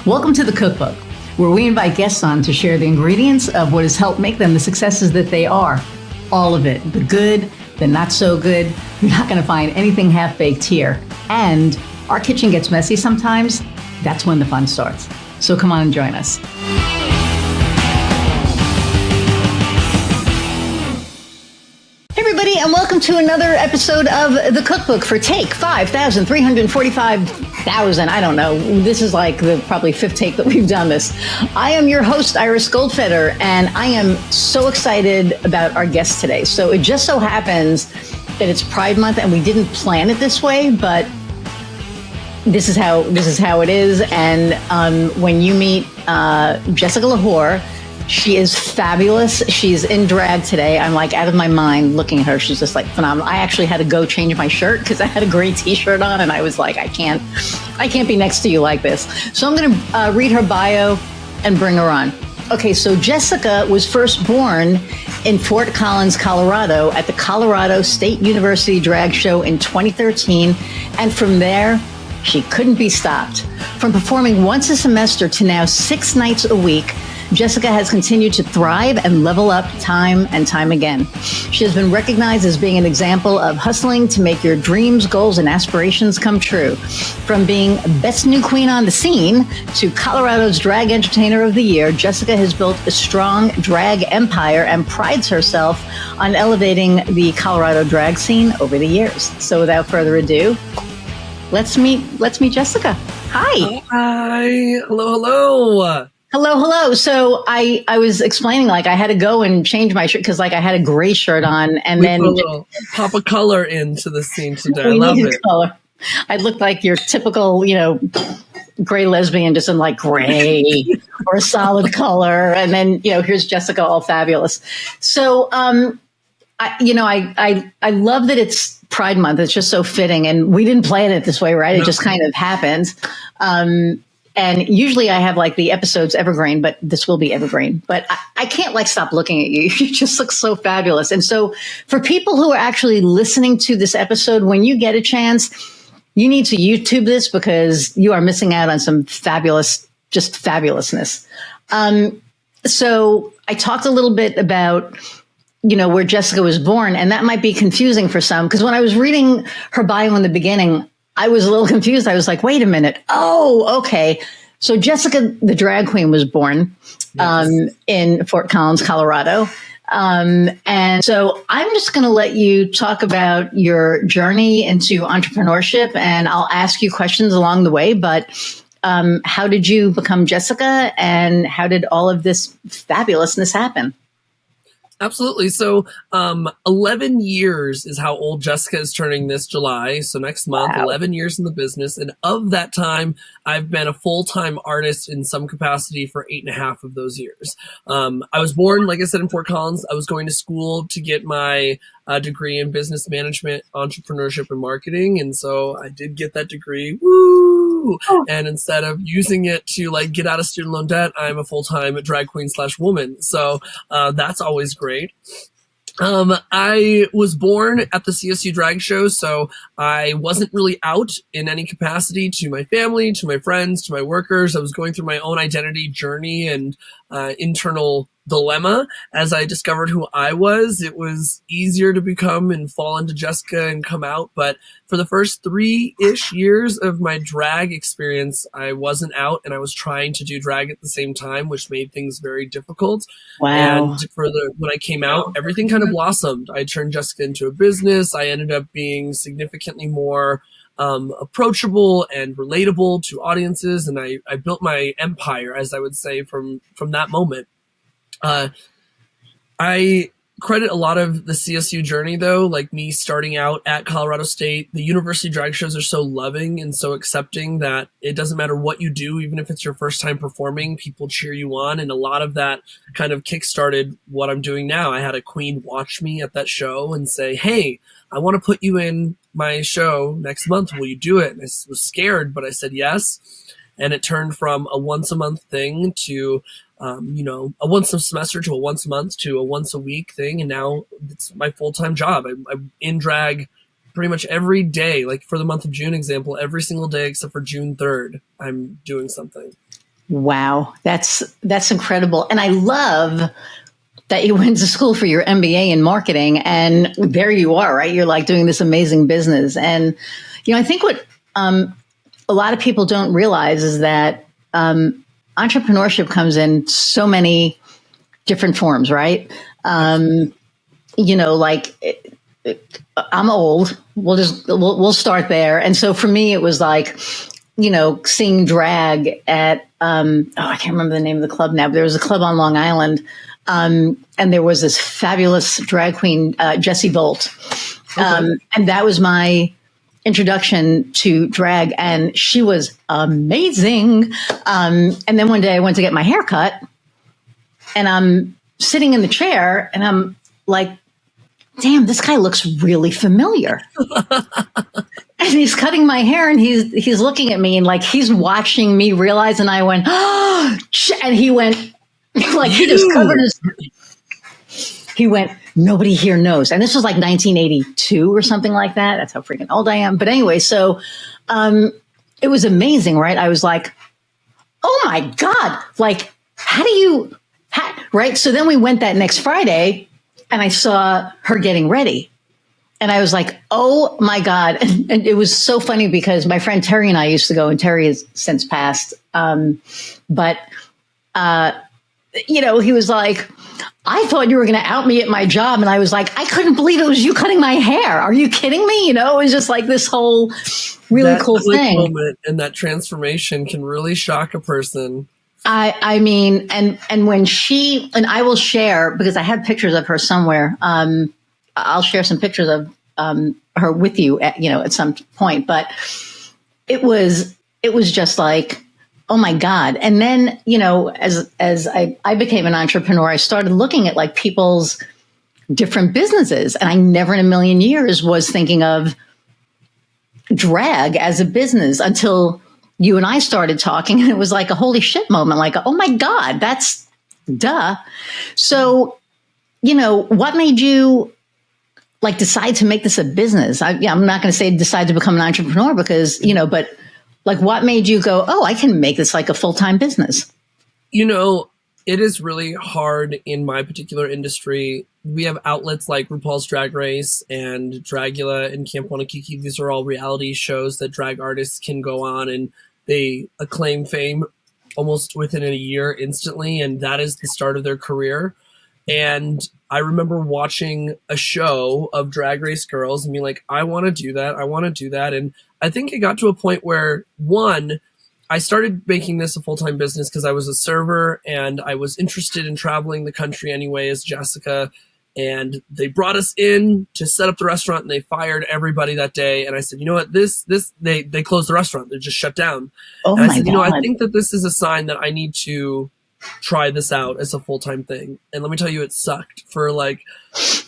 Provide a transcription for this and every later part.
Welcome to the Cookbook, where we invite guests on to share the ingredients of what has helped make them the successes that they are. All of it, the good, the not so good. You're not going to find anything half-baked here. And our kitchen gets messy sometimes. That's when the fun starts. So come on and join us. Everybody, and welcome to another episode of The Cookbook for take 5,345,000. I don't know. This is like the probably fifth take that we've done this. I am your host, Iris Goldfeder, and I am so excited about our guest today. So it just so happens that it's Pride Month, and we didn't plan it this way, but this is how it is. And when you meet Jessica lwhor, she is fabulous. She's in drag today. I'm like out of my mind looking at her. She's just like phenomenal. I actually had to go change my shirt because I had a gray t-shirt on and I was like, I can't be next to you like this. So I'm going to read her bio and bring her on. Okay, so Jessica was first born in Fort Collins, Colorado at the Colorado State University Drag Show in 2013. And from there, she couldn't be stopped. From performing once a semester to now 6 nights a week, Jessica has continued to thrive and level up time and time again. She has been recognized as being an example of hustling to make your dreams, goals, and aspirations come true. From being best new queen on the scene to Colorado's Drag Entertainer of the Year, Jessica has built a strong drag empire and prides herself on elevating the Colorado drag scene over the years. So without further ado, let's meet Jessica. Hi. Hi. Hello. Hello. So I was explaining, like, I had to go and change my shirt because, like, I had a gray shirt on, and we then put a little pop of color into the scene today. I love it. Color. I looked like your typical, gray lesbian, just in like gray or a solid color, and then here's Jessica, all fabulous. So I love that it's Pride Month. It's just so fitting, and we didn't plan it this way, right? No. It just kind of happened. And usually I have like the episodes evergreen, but this will be evergreen. But I can't stop looking at you. You just look so fabulous. And so for people who are actually listening to this episode, when you get a chance, you need to YouTube this because you are missing out on some fabulous, just fabulousness. So I talked a little bit about where Jessica was born, and that might be confusing for some, because when I was reading her bio in the beginning, I was a little confused. I was like, wait a minute. Oh, okay. So Jessica, the drag queen, was born in Fort Collins, Colorado. And so I'm just going to let you talk about your journey into entrepreneurship, and I'll ask you questions along the way. But how did you become Jessica, and how did all of this fabulousness happen? Absolutely. So 11 years is how old Jessica is turning this July. So next month, wow. 11 years in the business. And of that time, I've been a full-time artist in some capacity for 8.5 of those years. I was born, like I said, in Fort Collins. I was going to school to get my degree in business management, entrepreneurship, and marketing. And so I did get that degree. Woo! Oh. And instead of using it to get out of student loan debt, I'm a full-time drag queen / woman. So that's always great. I was born at the CSU drag show, so I wasn't really out in any capacity to my family, to my friends, to my workers. I was going through my own identity journey and internal dilemma. As I discovered who I was, it was easier to become and fall into Jessica and come out. But for the first 3-ish years of my drag experience, I wasn't out, and I was trying to do drag at the same time, which made things very difficult. Wow. And when I came out, everything kind of blossomed. I turned Jessica into a business. I ended up being significantly more approachable and relatable to audiences. And I built my empire, as I would say, from that moment. I credit a lot of the CSU journey, though, like me starting out at Colorado State. The university drag shows are so loving and so accepting that it doesn't matter what you do, even if it's your first time performing, people cheer you on. And a lot of that kind of kickstarted what I'm doing now. I had a queen watch me at that show and say, hey, I want to put you in my show next month. Will you do it? And I was scared, but I said yes. And it turned from a once a month thing to a once a semester to a once a month to a once a week thing. And now it's my full-time job. I'm in drag pretty much every day. Like for the month of June example, every single day except for June 3rd, I'm doing something. Wow. That's incredible. And I love that you went to school for your MBA in marketing, and there you are, right? You're like doing this amazing business. And, I think what a lot of people don't realize is that entrepreneurship comes in so many different forms, right? Like I'm old. We'll start there. And so for me, it was like, seeing drag at, I can't remember the name of the club now, but there was a club on Long Island. And there was this fabulous drag queen, Jessie Bolt. Okay. And that was my introduction to drag, and she was amazing. And then one day I went to get my hair cut, and I'm sitting in the chair, and I'm like, damn, this guy looks really familiar. And he's cutting my hair, and he's looking at me, and like he's watching me realize, and I went, oh, and he went, like he just covered he went, nobody here knows. And this was like 1982 or something like that. That's how freaking old I am. But anyway, so it was amazing, right? I was like, oh my God, like, right? So then we went that next Friday, and I saw her getting ready. And I was like, oh my God. And it was so funny because my friend Terry and I used to go, and Terry has since passed. But he was like, I thought you were going to out me at my job. And I was like, I couldn't believe it was you cutting my hair. Are you kidding me? It was just like this whole really cool thing. Moment and that transformation can really shock a person. I mean, and when I will share, because I had pictures of her somewhere. I'll share some pictures of her with you at some point, but it was just like, oh my God. And then, as I became an entrepreneur, I started looking at like people's different businesses. And I never in a million years was thinking of drag as a business until you and I started talking. And it was like a holy shit moment, like, oh my God, that's duh. So, what made you like decide to make this a business? I'm not going to say decide to become an entrepreneur because, but like, what made you go, oh, I can make this like a full-time business? It is really hard in my particular industry. We have outlets like RuPaul's Drag Race and Dragula and Camp Wanakiki. These are all reality shows that drag artists can go on, and they acclaim fame almost within a year instantly. And that is the start of their career. And I remember watching a show of Drag Race girls and being like, I want to do that. I want to do that. And I think it got to a point where, one, I started making this a full-time business because I was a server and I was interested in traveling the country anyway as Jessica. And they brought us in to set up the restaurant, and they fired everybody that day. And I said, you know what, they closed the restaurant. They just shut down. Oh, and I said, God. I think that this is a sign that I need to try this out as a full-time thing. And let me tell you, it sucked for like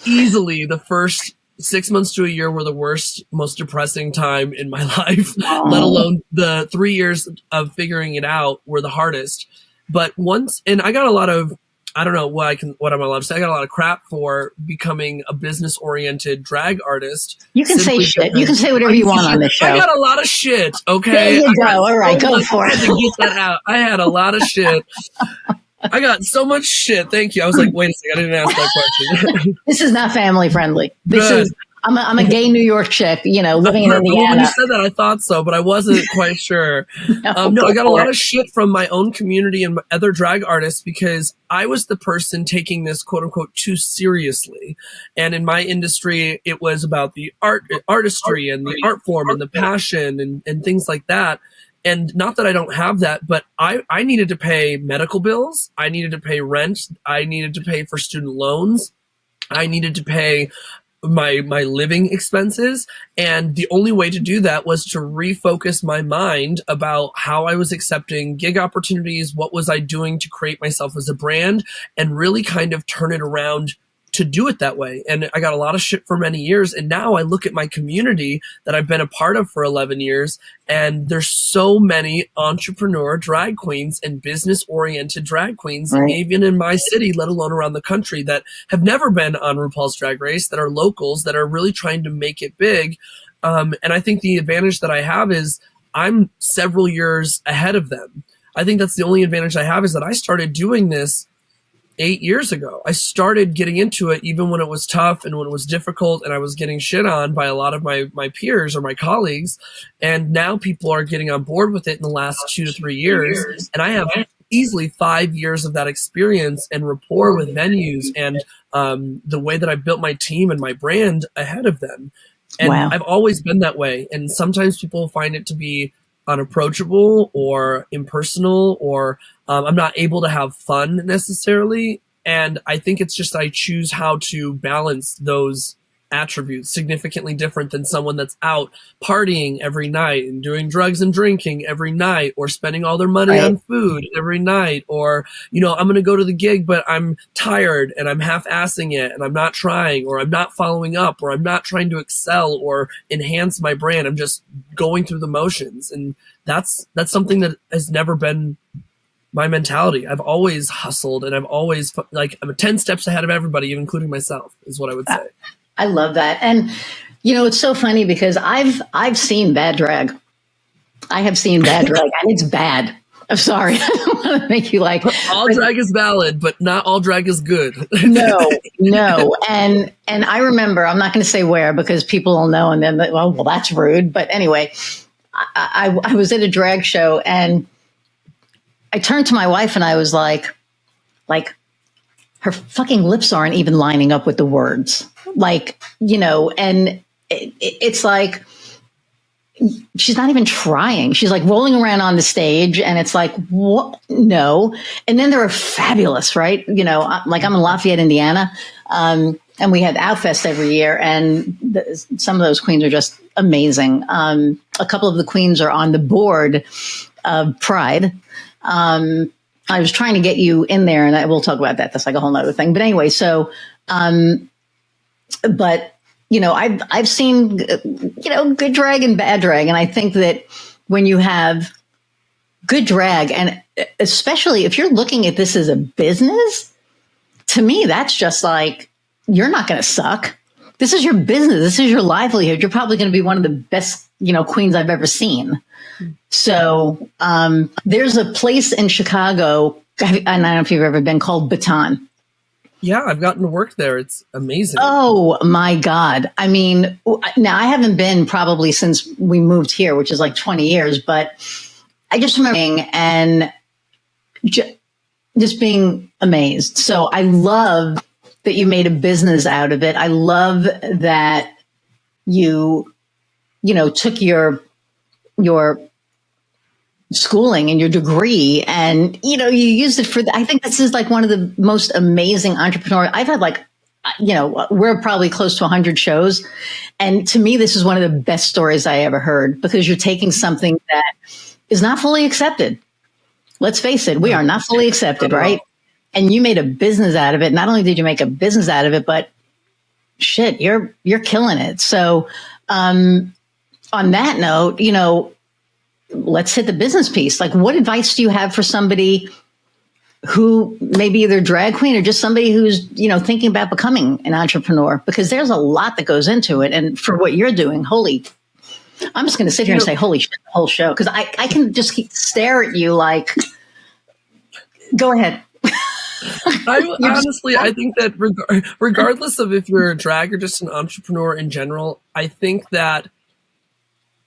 easily the first 6 months to a year were the worst, most depressing time in my life, let alone the 3 years of figuring it out were the hardest. But once, and I got a lot of, I don't know what I'm allowed to say. I got a lot of crap for becoming a business-oriented drag artist. You can say shit. You can say whatever you want on this show. I got a lot of shit. Okay. There you go. All right, go for it. I had to get that out. I had a lot of shit. I got so much shit. Thank you. I was like, wait a second. I didn't ask that question. This is not family friendly. This is. I'm a gay New York chick, living in Indiana. When you said that, I thought so, but I wasn't quite sure. No, I got a lot of shit from my own community and other drag artists because I was the person taking this quote unquote too seriously. And in my industry, it was about the artistry and the art form and the passion and things like that. And not that I don't have that, but I needed to pay medical bills. I needed to pay rent. I needed to pay for student loans. I needed to pay my living expenses. And the only way to do that was to refocus my mind about how I was accepting gig opportunities. What was I doing to create myself as a brand and really kind of turn it around to do it that way. And I got a lot of shit for many years. And now I look at my community that I've been a part of for 11 years, and there's so many entrepreneur drag queens and business oriented drag queens, right, even in my city, let alone around the country, that have never been on RuPaul's Drag Race, that are locals, that are really trying to make it big. And I think the advantage that I have is I'm several years ahead of them. I think that's the only advantage I have, is that I started doing this 8 years ago. I started getting into it even when it was tough and when it was difficult, and I was getting shit on by a lot of my peers or my colleagues. And now people are getting on board with it in the last 2 to 3 years. And I have easily 5 years of that experience and rapport with venues, and the way that I built my team and my brand ahead of them. And Wow. I've always been that way. And sometimes people find it to be unapproachable or impersonal, or I'm not able to have fun necessarily. And I think it's just I choose how to balance those attributes significantly different than someone that's out partying every night and doing drugs and drinking every night, or spending all their money on food every night, or, you know, I'm going to go to the gig, but I'm tired and I'm half-assing it and I'm not trying, or I'm not following up, or I'm not trying to excel or enhance my brand. I'm just going through the motions. And that's something that has never been my mentality. I've always hustled, and I've always, like, I'm 10 steps ahead of everybody, even including myself, is what I would say. I love that. And, you know, it's so funny because I've seen bad drag. I have seen bad drag, and it's bad. I'm sorry. I don't want to make you like, all drag is valid, but not all drag is good. No. And I remember, I'm not going to say where because people will know, and then, well, that's rude. But anyway, I was at a drag show, and I turned to my wife and I was like, her fucking lips aren't even lining up with the words. Like, you know, and it's like, she's not even trying. She's like rolling around on the stage, and it's like, what? No. And then they're fabulous, right? You know, like, I'm in Lafayette, Indiana, and we had Outfest every year, and some of those queens are just amazing. A couple of the queens are on the board of Pride. I was trying to get you in there, and we'll talk about that. That's like a whole nother thing. But anyway, so, but, you know, I've seen, you know, good drag and bad drag. And I think that when you have good drag, and especially if you're looking at this as a business, to me, that's just like, you're not going to suck. This is your business. This is your livelihood. You're probably going to be one of the best, you know, queens I've ever seen. So there's a place in Chicago, and I don't know if you've ever been, called Baton. Yeah, I've gotten to work there. It's amazing. Oh, my God. I mean, now I haven't been probably since we moved here, which is like 20 years, but I just remember being, and just being amazed. So I love that you made a business out of it. I love that you know, took your schooling and your degree, and, you know, you used it for, I think this is like one of the most amazing entrepreneurs. I've had, like, you know, we're probably close to 100 shows. And to me, this is one of the best stories I ever heard, because you're taking something that is not fully accepted. Let's face it, we are not fully accepted, right? And you made a business out of it. Not only did you make a business out of it, but shit, you're killing it. So, on that note, you know, let's hit the business piece. Like, what advice do you have for somebody who maybe either drag queen or just somebody who's, you know, thinking about becoming an entrepreneur? Because there's a lot that goes into it. And for what you're doing, I'm just going to sit here and say, holy shit, the whole show. Because I can just stare at you like, go ahead. I think that regardless of if you're a drag or just an entrepreneur in general, I think that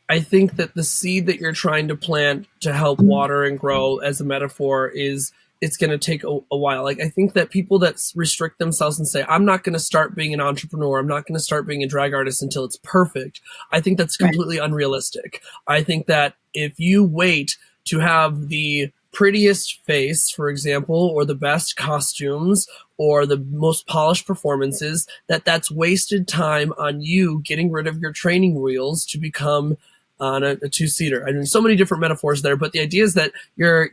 the seed that you're trying to plant to help water and grow, as a metaphor, it's going to take a while. Like, I think that people that restrict themselves and say, I'm not going to start being an entrepreneur, I'm not going to start being a drag artist until it's perfect, I think that's completely unrealistic. I think that if you wait to have the prettiest face, for example, or the best costumes or the most polished performances, that's wasted time on you getting rid of your training wheels to become on a two-seater. I mean, so many different metaphors there, but the idea is that you're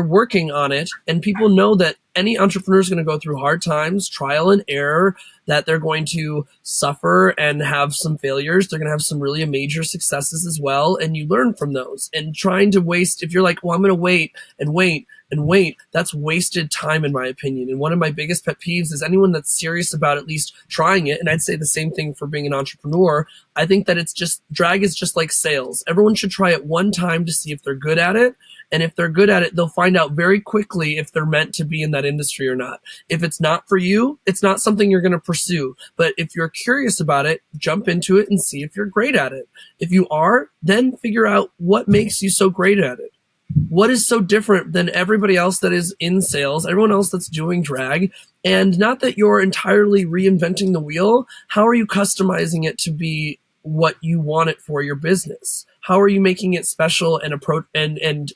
working on it, and people know that any entrepreneur is going to go through hard times, trial and error, that they're going to suffer and have some failures. They're going to have some really major successes as well. And you learn from those. And trying to waste, if you're like, well, I'm going to wait and wait and wait, that's wasted time in my opinion. And one of my biggest pet peeves is anyone that's serious about at least trying it. And I'd say the same thing for being an entrepreneur. I think that it's just, drag is just like sales. Everyone should try it one time to see if they're good at it. And if they're good at it, they'll find out very quickly if they're meant to be in that industry or not. If it's not for you, it's not something you're going to pursue. But if you're curious about it, jump into it and see if you're great at it. If you are, then figure out what makes you so great at it. What is so different than everybody else that is in sales, everyone else that's doing drag? And not that you're entirely reinventing the wheel. How are you customizing it to be what you want it for your business? How are you making it special and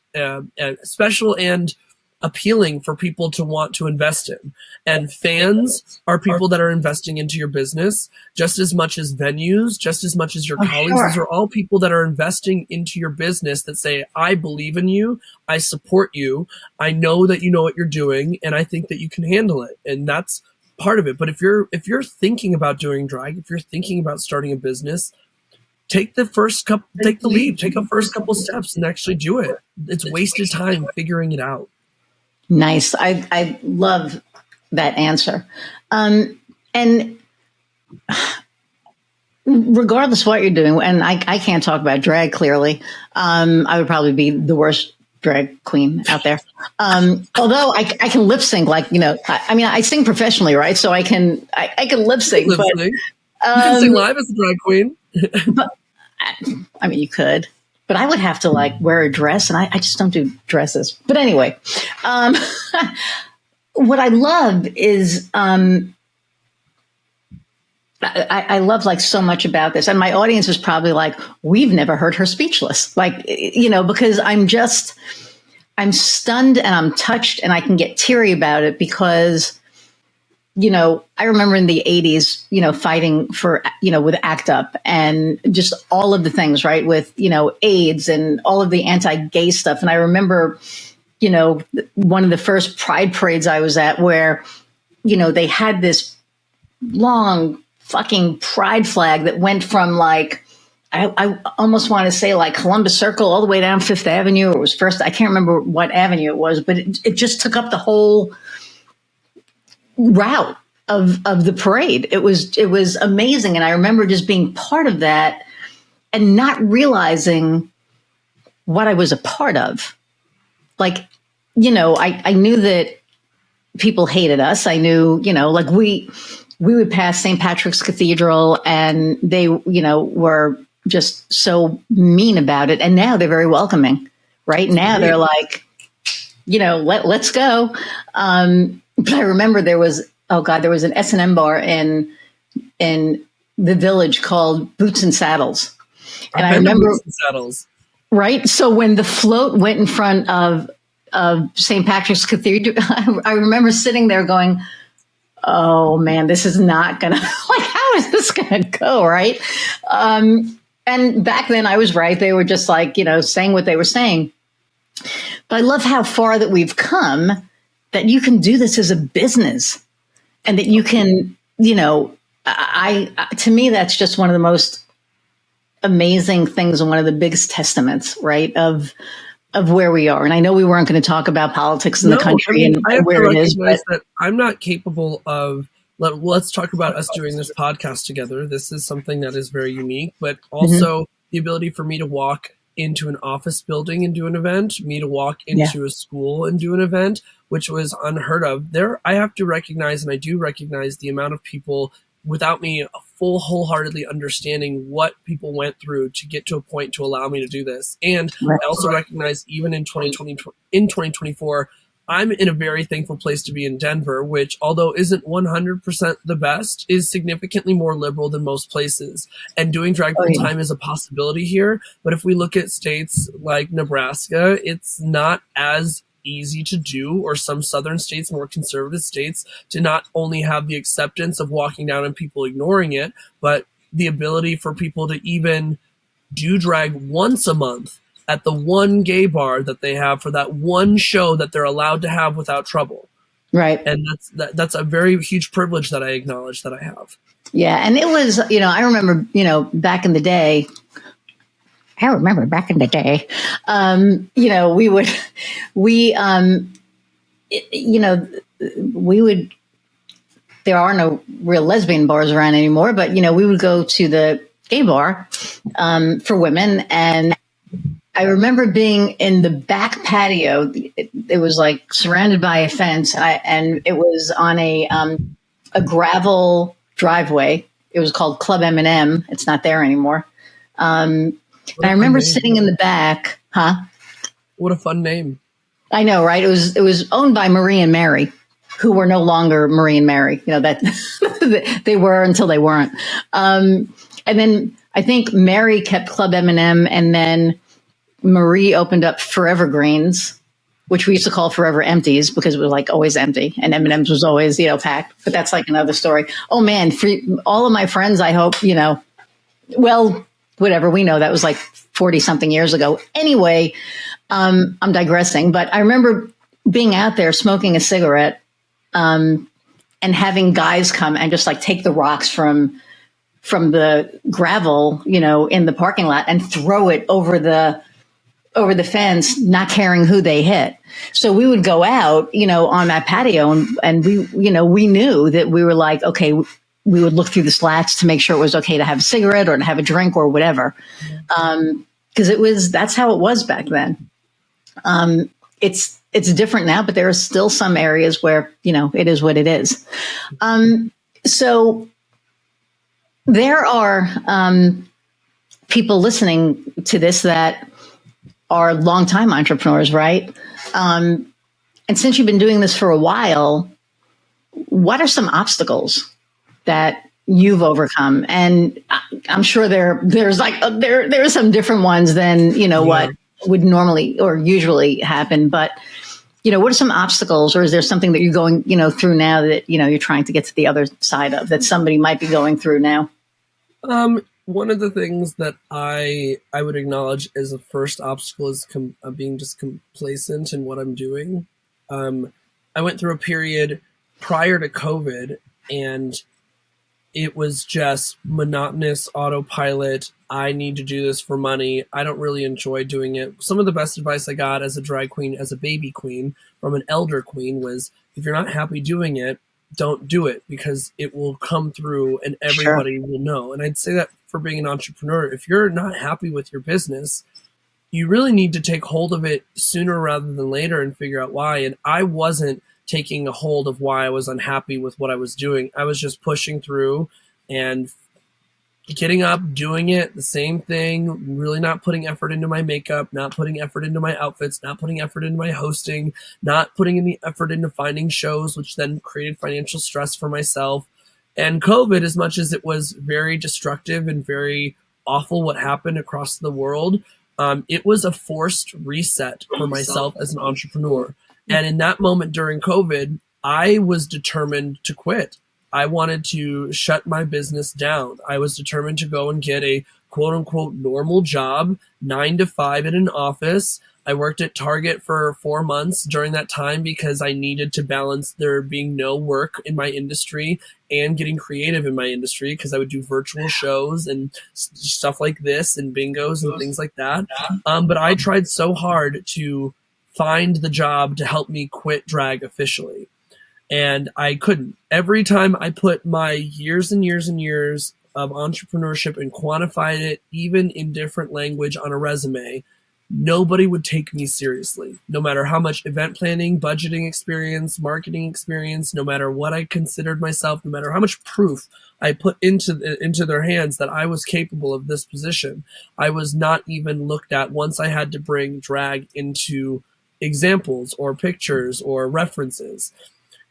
special and appealing for people to want to invest in? And fans are people that are investing into your business just as much as venues, just as much as your colleagues. Sure. These are all people that are investing into your business that say, I believe in you, I support you, I know that you know what you're doing, and I think that you can handle it. And that's part of it. But if you're thinking about doing drag, if you're thinking about starting a business, take the leap, take the first couple steps and actually do it. It's wasted time figuring it out. Nice. I love that answer. And regardless of what you're doing, and I can't talk about drag clearly, I would probably be the worst drag queen out there. Although I can lip sync, I sing professionally, right? So I can lip sync. You can sing live as a drag queen. But you could, but I would have to wear a dress, and I just don't do dresses. But anyway, what I love is I love so much about this, and my audience is probably like, we've never heard her speechless, because I'm stunned and I'm touched, and I can get teary about it because, I remember in the 80s, fighting for, with ACT UP and just all of the things, right, with, AIDS and all of the anti-gay stuff. And I remember, one of the first pride parades I was at where, they had this long fucking pride flag that went from I almost want to say Columbus Circle all the way down Fifth Avenue. It was first, I can't remember what avenue it was, but it just took up the whole route of the parade. It was amazing. And I remember just being part of that and not realizing what I was a part of. I knew that people hated us. I knew, we would pass St. Patrick's Cathedral and they, were just so mean about it. And now they're very welcoming. Right now they're like, let's go. But I remember there was an S&M bar in the Village called Boots and Saddles. And I remember Boots and Saddles. Right. So when the float went in front of St. Patrick's Cathedral, I remember sitting there going, oh man, this is not gonna, how is this gonna go? Right. And back then I was right. They were just saying what they were saying. But I love how far that we've come, that you can do this as a business and that you can, to me, that's just one of the most amazing things and one of the biggest testaments, right, of where we are. And I know we weren't going to talk about politics in the country and where it is, but that I'm not capable of, let's talk about us doing this podcast together. This is something that is very unique, but also the ability for me to walk into an office building and do an event, me to walk into a school and do an event, which was unheard of. I have to recognize, and I do recognize, the amount of people without me wholeheartedly understanding what people went through to get to a point to allow me to do this. And I also recognize even in 2024, I'm in a very thankful place to be in Denver, which, although isn't 100% the best, is significantly more liberal than most places. And doing drag full time is a possibility here. But if we look at states like Nebraska, it's not as easy to do, or some southern states, more conservative states, to not only have the acceptance of walking down and people ignoring it, but the ability for people to even do drag once a month at the one gay bar that they have for that one show that they're allowed to have without trouble. Right. And that's a very huge privilege that I acknowledge that I have. Yeah. And it was, I remember, back in the day, we would, there are no real lesbian bars around anymore, but, we would go to the gay bar for women. And I remember being in the back patio. It was like surrounded by a fence, and it was on a gravel driveway. It was called Club M&M. It's not there anymore. And I remember sitting in the back. Huh? What a fun name. I know, right? It was owned by Marie and Mary, who were no longer Marie and Mary. That they were until they weren't. And then I think Mary kept Club M&M, and then Marie opened up Forever Greens, which we used to call Forever Empties because it was like always empty, and M&M's was always, packed. But that's like another story. Oh man, for all of my friends, I hope, well, whatever, we know that was like 40 something years ago. Anyway, I'm digressing, but I remember being out there smoking a cigarette, and having guys come and just like take the rocks from the gravel, in the parking lot and throw it over the fence, not caring who they hit. So we would go out, on that patio, and we, we knew that we were like, okay, we would look through the slats to make sure it was okay to have a cigarette or to have a drink or whatever. Cause that's how it was back then. It's different now, but there are still some areas where, it is what it is. So there are, people listening to this that are longtime entrepreneurs, right? And since you've been doing this for a while, what are some obstacles that you've overcome? And I'm sure there are some different ones than, what would normally or usually happen. But, what are some obstacles, or is there something that you're going, through now that, you're trying to get to the other side of, that somebody might be going through now? One of the things that I would acknowledge as a first obstacle is being just complacent in what I'm doing. I went through a period prior to COVID, and it was just monotonous autopilot. I need to do this for money. I don't really enjoy doing it. Some of the best advice I got as a drag queen, as a baby queen, from an elder queen was, if you're not happy doing it, don't do it, because it will come through and everybody will know. And I'd say that for being an entrepreneur, if you're not happy with your business, you really need to take hold of it sooner rather than later and figure out why. And I wasn't taking a hold of why I was unhappy with what I was doing. I was just pushing through and getting up, doing it, the same thing, really not putting effort into my makeup, not putting effort into my outfits, not putting effort into my hosting, not putting any effort into finding shows, which then created financial stress for myself. And COVID, as much as it was very destructive and very awful what happened across the world, it was a forced reset for myself as an entrepreneur. And in that moment during COVID, I was determined to quit. I wanted to shut my business down. I was determined to go and get a quote unquote normal job, 9 to 5 in an office. I worked at Target for 4 months during that time because I needed to balance there being no work in my industry and getting creative in my industry, because I would do virtual shows and stuff like this and bingos and things like that. But I tried so hard to find the job to help me quit drag officially. And I couldn't. Every time I put my years and years and years of entrepreneurship and quantified it, even in different language on a resume, nobody would take me seriously. No matter how much event planning, budgeting experience, marketing experience, no matter what I considered myself, no matter how much proof I put into their hands that I was capable of this position, I was not even looked at once I had to bring drag into examples or pictures or references.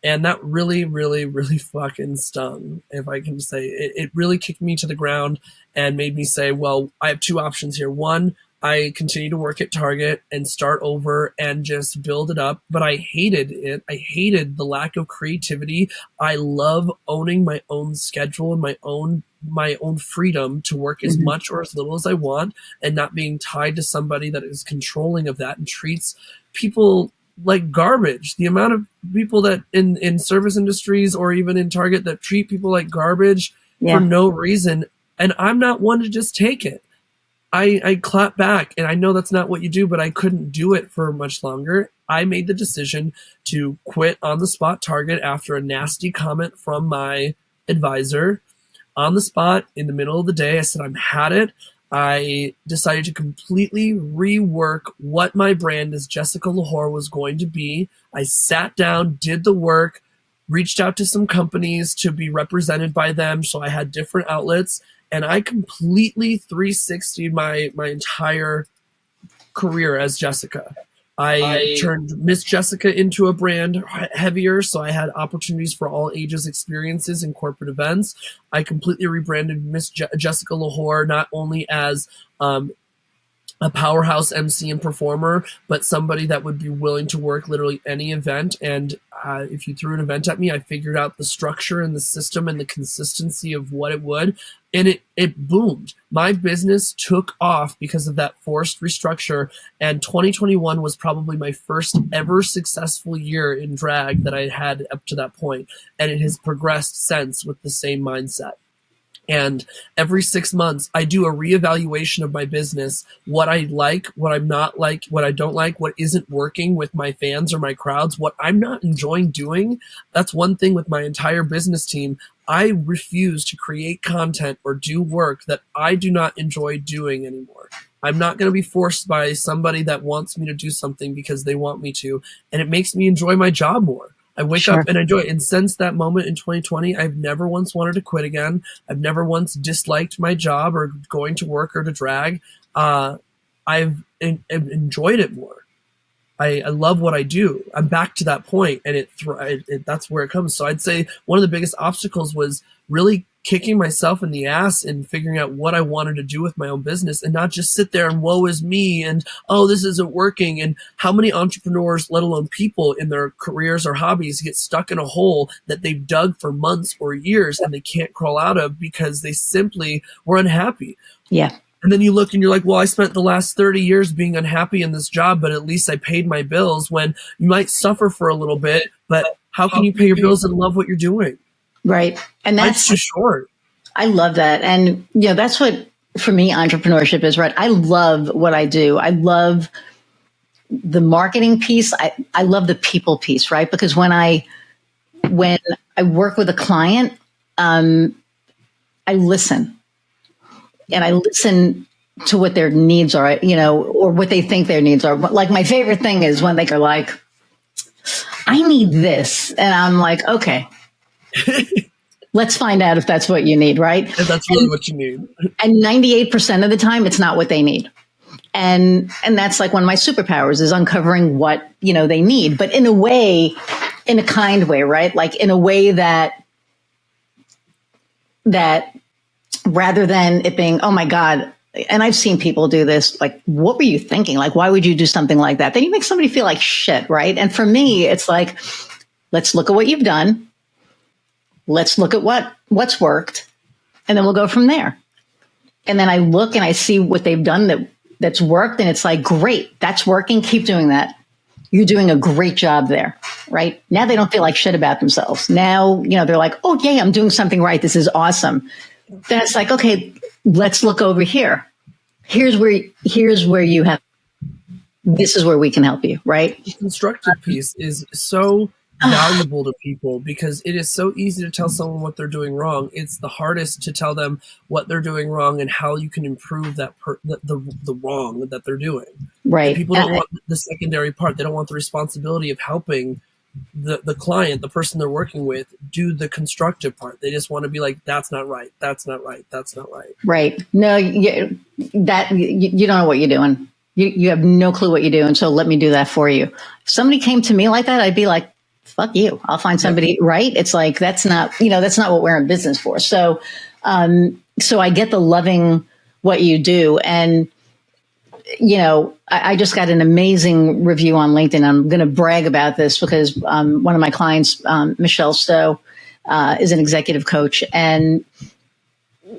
And that really, really, really fucking stung, if I can say. It really kicked me to the ground and made me say, well, I have two options here. One, I continue to work at Target and start over and just build it up. But I hated it. I hated the lack of creativity. I love owning my own schedule and my own freedom to work as much or as little as I want, and not being tied to somebody that is controlling of that and treats people like garbage. The amount of people that in service industries or even in Target that treat people like garbage for no reason. And I'm not one to just take it. I clap back, and I know that's not what you do, but I couldn't do it for much longer. I made the decision to quit on the spot Target after a nasty comment from my advisor. On the spot, in the middle of the day, I said, I've had it. I decided to completely rework what my brand as Jessica lwhor was going to be. I sat down, did the work, reached out to some companies to be represented by them, so I had different outlets. And I completely 360'd my entire career as Jessica. I turned Miss Jessica into a brand heavier, so I had opportunities for all ages experiences in corporate events. I completely rebranded Miss Jessica lwhor, not only as a powerhouse MC and performer, but somebody that would be willing to work literally any event. And if you threw an event at me, I figured out the structure and the system and the consistency of what it would. And it boomed. My business took off because of that forced restructure. And 2021 was probably my first ever successful year in drag that I had up to that point. And it has progressed since with the same mindset. And every 6 months, I do a reevaluation of my business, what I like, what I'm not like, what I don't like, what isn't working with my fans or my crowds, what I'm not enjoying doing. That's one thing with my entire business team. I refuse to create content or do work that I do not enjoy doing anymore. I'm not going to be forced by somebody that wants me to do something because they want me to, and it makes me enjoy my job more. I wake up and enjoy it. And since that moment in 2020, I've never once wanted to quit again. I've never once disliked my job or going to work or to drag. I've enjoyed it more. I love what I do. I'm back to that point, and that's where it comes. So I'd say one of the biggest obstacles was really kicking myself in the ass and figuring out what I wanted to do with my own business, and not just sit there and woe is me and, oh, this isn't working. And how many entrepreneurs, let alone people in their careers or hobbies, get stuck in a hole that they've dug for months or years and they can't crawl out of because they simply were unhappy. Yeah. And then you look and you're like, well, I spent the last 30 years being unhappy in this job, but at least I paid my bills. When you might suffer for a little bit, but how can you pay your bills and love what you're doing? Right. And that's too short. I love that. And, that's what, for me, entrepreneurship is, right? I love what I do. I love the marketing piece. I love the people piece, right? Because when I work with a client, I listen. And I listen to what their needs are, or what they think their needs are. But like, my favorite thing is when they're like, I need this. And I'm like, okay, let's find out if that's what you need, right? If that's really what you need. And 98% of the time, it's not what they need. And that's like one of my superpowers, is uncovering what, they need, but in a kind way, right? Like in a way that rather than it being, oh my God, and I've seen people do this, like, what were you thinking? Like, why would you do something like that? Then you make somebody feel like shit, right? And for me, it's like, let's look at what you've done. Let's look at what's worked, and then we'll go from there. And then I look and I see what they've done that's worked, and it's like, great, that's working. Keep doing that. You're doing a great job there, right? Now they don't feel like shit about themselves. Now, they're like, oh, yeah, I'm doing something right. This is awesome. Then it's like, okay, let's look over here. Here's where you have, this is where we can help you, right? The constructive piece is so valuable to people because it is so easy to tell someone what they're doing wrong. It's the hardest to tell them what they're doing wrong and how you can improve that the wrong that they're doing. Right. And people don't want the secondary part. They don't want the responsibility of helping the client, the person they're working with, do the constructive part. They just want to be like, that's not right. That's not right. That's not right. Right. No, you don't know what you're doing. You have no clue what you're doing. So let me do that for you. If somebody came to me like that, I'd be like, fuck you. I'll find somebody, right? It's like, that's not what we're in business for. So, so I get the loving what you do. And, I just got an amazing review on LinkedIn. I'm going to brag about this because one of my clients, Michelle Stowe, is an executive coach. And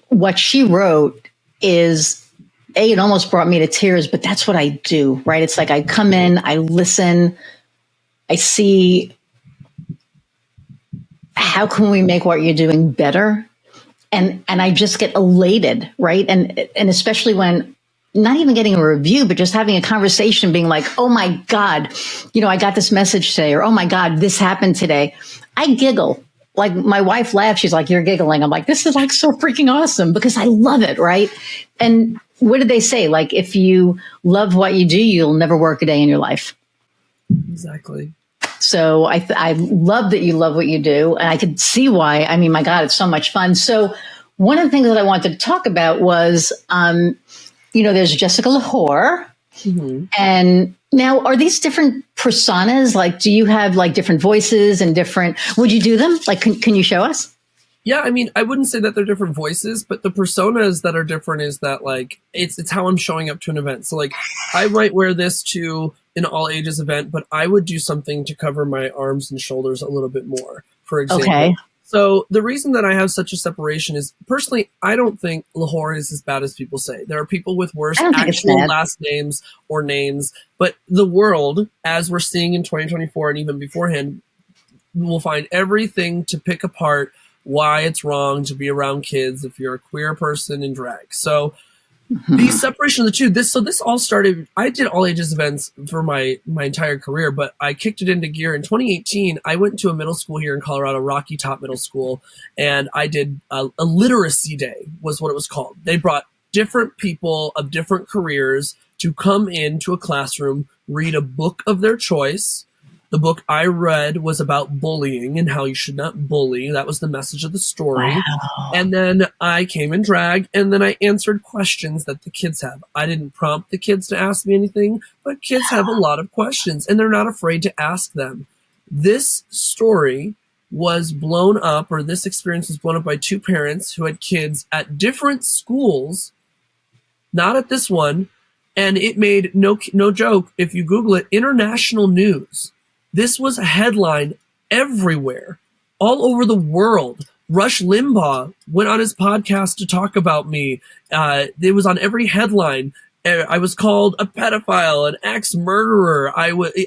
what she wrote is, it almost brought me to tears, but that's what I do, right? It's like I come in, I listen, I see how can we make what you're doing better? And I just get elated, right? And especially when not even getting a review, but just having a conversation, being like, oh my God, I got this message today, or oh my God, this happened today. I giggle. Like my wife laughs. She's like, you're giggling. I'm like, this is like so freaking awesome because I love it, right? And what did they say? Like, if you love what you do, you'll never work a day in your life. Exactly. So I love that you love what you do, and I could see why. I mean, my God, it's so much fun. So one of the things that I wanted to talk about was, there's Jessica lwhor, and now are these different personas? Like, do you have like different voices and different? Would you do them? Like, can you show us? Yeah, I mean, I wouldn't say that they're different voices, but the personas that are different is that, like, it's how I'm showing up to an event. So, like, I might wear this to an all ages event, but I would do something to cover my arms and shoulders a little bit more, for example. Okay. So the reason that I have such a separation is, personally, I don't think lwhor is as bad as people say. There are people with worse actual last names or names, but the world, as we're seeing in 2024 and even beforehand, will find everything to pick apart why it's wrong to be around kids if you're a queer person in drag. So the separation of the two, this all started, I did all ages events for my entire career, but I kicked it into gear in 2018. I went to a middle school here in Colorado, Rocky Top Middle School, and I did a literacy day was what it was called. They brought different people of different careers to come into a classroom, read a book of their choice. The book I read was about bullying and how you should not bully. That was the message of the story. Wow. And then I came in drag, and then I answered questions that the kids have. I didn't prompt the kids to ask me anything, but kids have a lot of questions, and they're not afraid to ask them. This story was blown up, or this experience was blown up by two parents who had kids at different schools, not at this one, and it made, no joke, if you Google it, international news. This was a headline everywhere, all over the world. Rush Limbaugh went on his podcast to talk about me. It was on every headline. I was called a pedophile, an ex-murderer.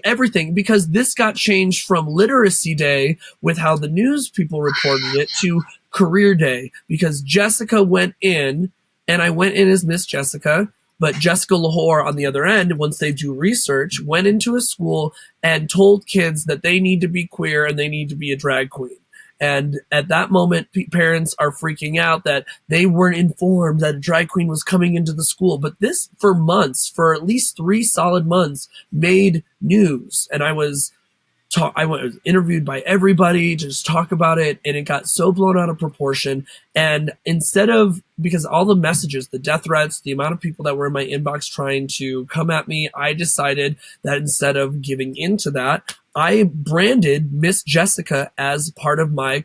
Everything, because this got changed from Literacy Day with how the news people reported it to Career Day, because Jessica went in, and I went in as Miss Jessica. But Jessica lwhor, on the other end, once they do research, went into a school and told kids that they need to be queer and they need to be a drag queen. And at that moment, parents are freaking out that they weren't informed that a drag queen was coming into the school. But this, for months, for at least 3 solid months, made news. And I was interviewed by everybody to just talk about it, and it got so blown out of proportion. And instead of, because all the messages, the death threats, the amount of people that were in my inbox trying to come at me, I decided that instead of giving into that, I branded Miss Jessica as part of my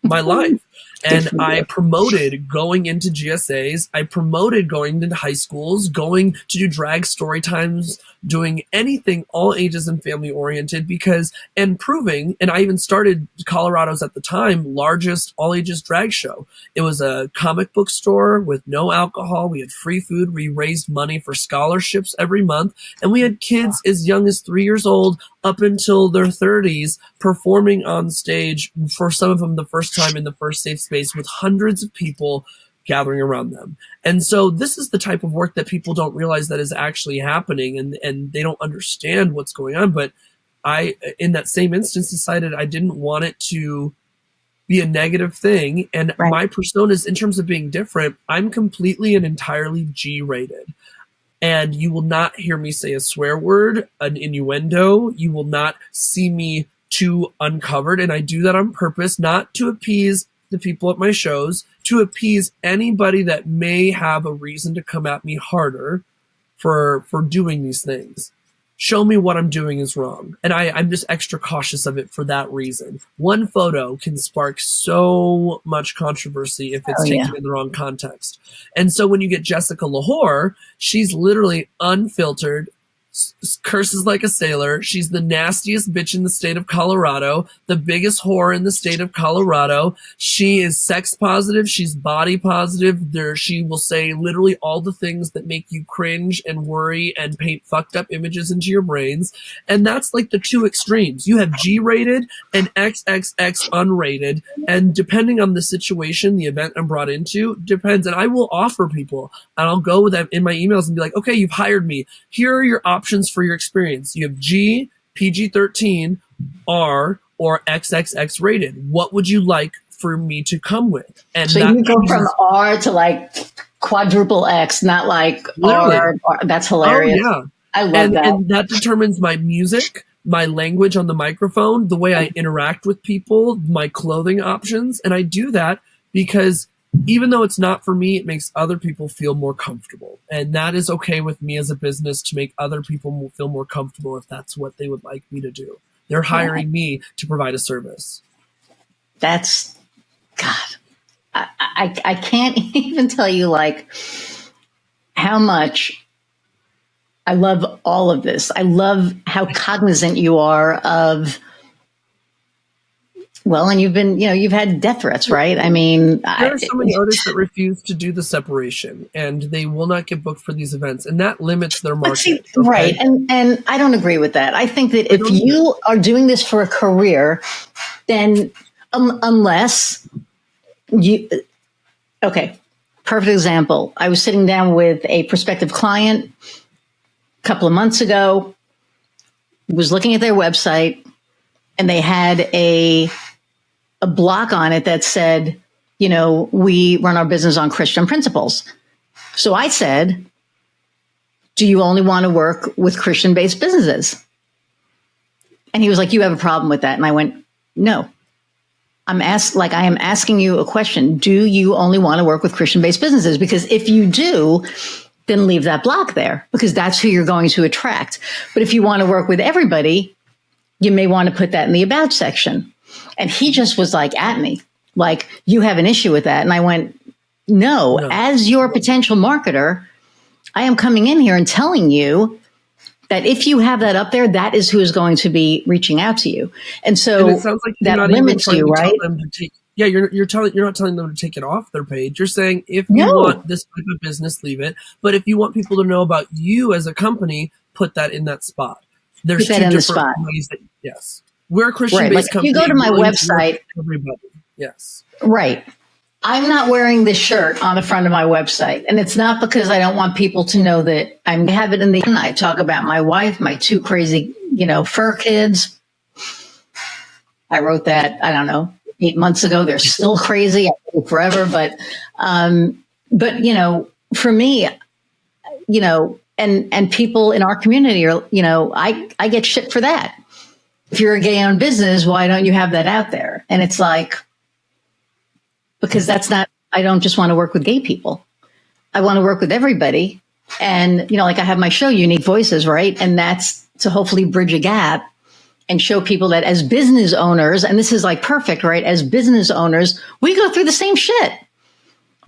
life. And I promoted going into GSAs. I promoted going into high schools, going to do drag story times, doing anything all ages and family oriented, and I even started Colorado's, at the time, largest all ages drag show. It was a comic book store with no alcohol. We had free food. We raised money for scholarships every month. And we had kids as young as 3 years old up until their 30s performing on stage, for some of them the first time in the first safe space, with hundreds of people gathering around them. And so this is the type of work that people don't realize that is actually happening, and they don't understand what's going on. But I, in that same instance, decided I didn't want it to be a negative thing. And right. My personas, in terms of being different, I'm completely and entirely G-rated. And you will not hear me say a swear word, an innuendo. You will not see me too uncovered. And I do that on purpose, not to appease the people at my shows, to appease anybody that may have a reason to come at me harder for doing these things. Show me what I'm doing is wrong. And I'm just extra cautious of it for that reason. One photo can spark so much controversy if it's taken in the wrong context. And so when you get Jessica lwhor, she's literally unfiltered, curses like a sailor. She's the nastiest bitch in the state of Colorado, the biggest whore in the state of Colorado. She is sex positive. She's body positive. She will say literally all the things that make you cringe and worry and paint fucked up images into your brains. And that's like the two extremes. You have G-rated and XXX unrated. And depending on the situation, the event I'm brought into, depends. And I will offer people, and I'll go with them in my emails and be like, okay, you've hired me. Here are your options for your experience. You have G, PG-13, R, or XXX rated. What would you like for me to come with? And so you go from R to like quadruple X, not like R. That's hilarious. Oh, yeah. I love that. And that determines my music, my language on the microphone, the way I interact with people, my clothing options. And I do that because even though it's not for me, it makes other people feel more comfortable. And that is okay with me as a business to make other people feel more comfortable if that's what they would like me to do. They're hiring me to provide a service. That's, God, I can't even tell you like how much I love all of this. I love how cognizant you are of, well, and you've had death threats, right? I mean, there are so many artists that refuse to do the separation, and they will not get booked for these events, and that limits their market. See, okay? Right, and I don't agree with that. I think that if you are doing this for a career, then unless you, okay, perfect example. I was sitting down with a prospective client a couple of months ago, was looking at their website, and they had a block on it that said, we run our business on Christian principles. So I said, do you only want to work with Christian-based businesses? And he was like, you have a problem with that. And I went, no. I am asking you a question. Do you only want to work with Christian-based businesses? Because if you do, then leave that block there, because that's who you're going to attract. But if you want to work with everybody, you may want to put that in the about section. And he just was like at me, like, you have an issue with that. And I went, no. As your potential marketer, I am coming in here and telling you that if you have that up there, that is who is going to be reaching out to you. And so it sounds like that limits you, right? You're not telling them to take it off their page. You're saying, if you want this type of business, leave it. But if you want people to know about you as a company, put that in that spot. There's two different ways that, yes. We're a Christian-based company. If you go to my website, everybody. Yes. Right. I'm not wearing this shirt on the front of my website. And it's not because I don't want people to know that I have it in the, I talk about my wife, my two crazy, fur kids. I wrote that, I don't know, 8 months ago. They're still crazy. I think forever. But for me, and people in our community are, I get shit for that. If you're a gay-owned business, why don't you have that out there? And it's like, because I don't just want to work with gay people. I want to work with everybody. And, like I have my show, Unique Voices, right? And that's to hopefully bridge a gap and show people that as business owners, and this is like perfect, right? As business owners, we go through the same shit.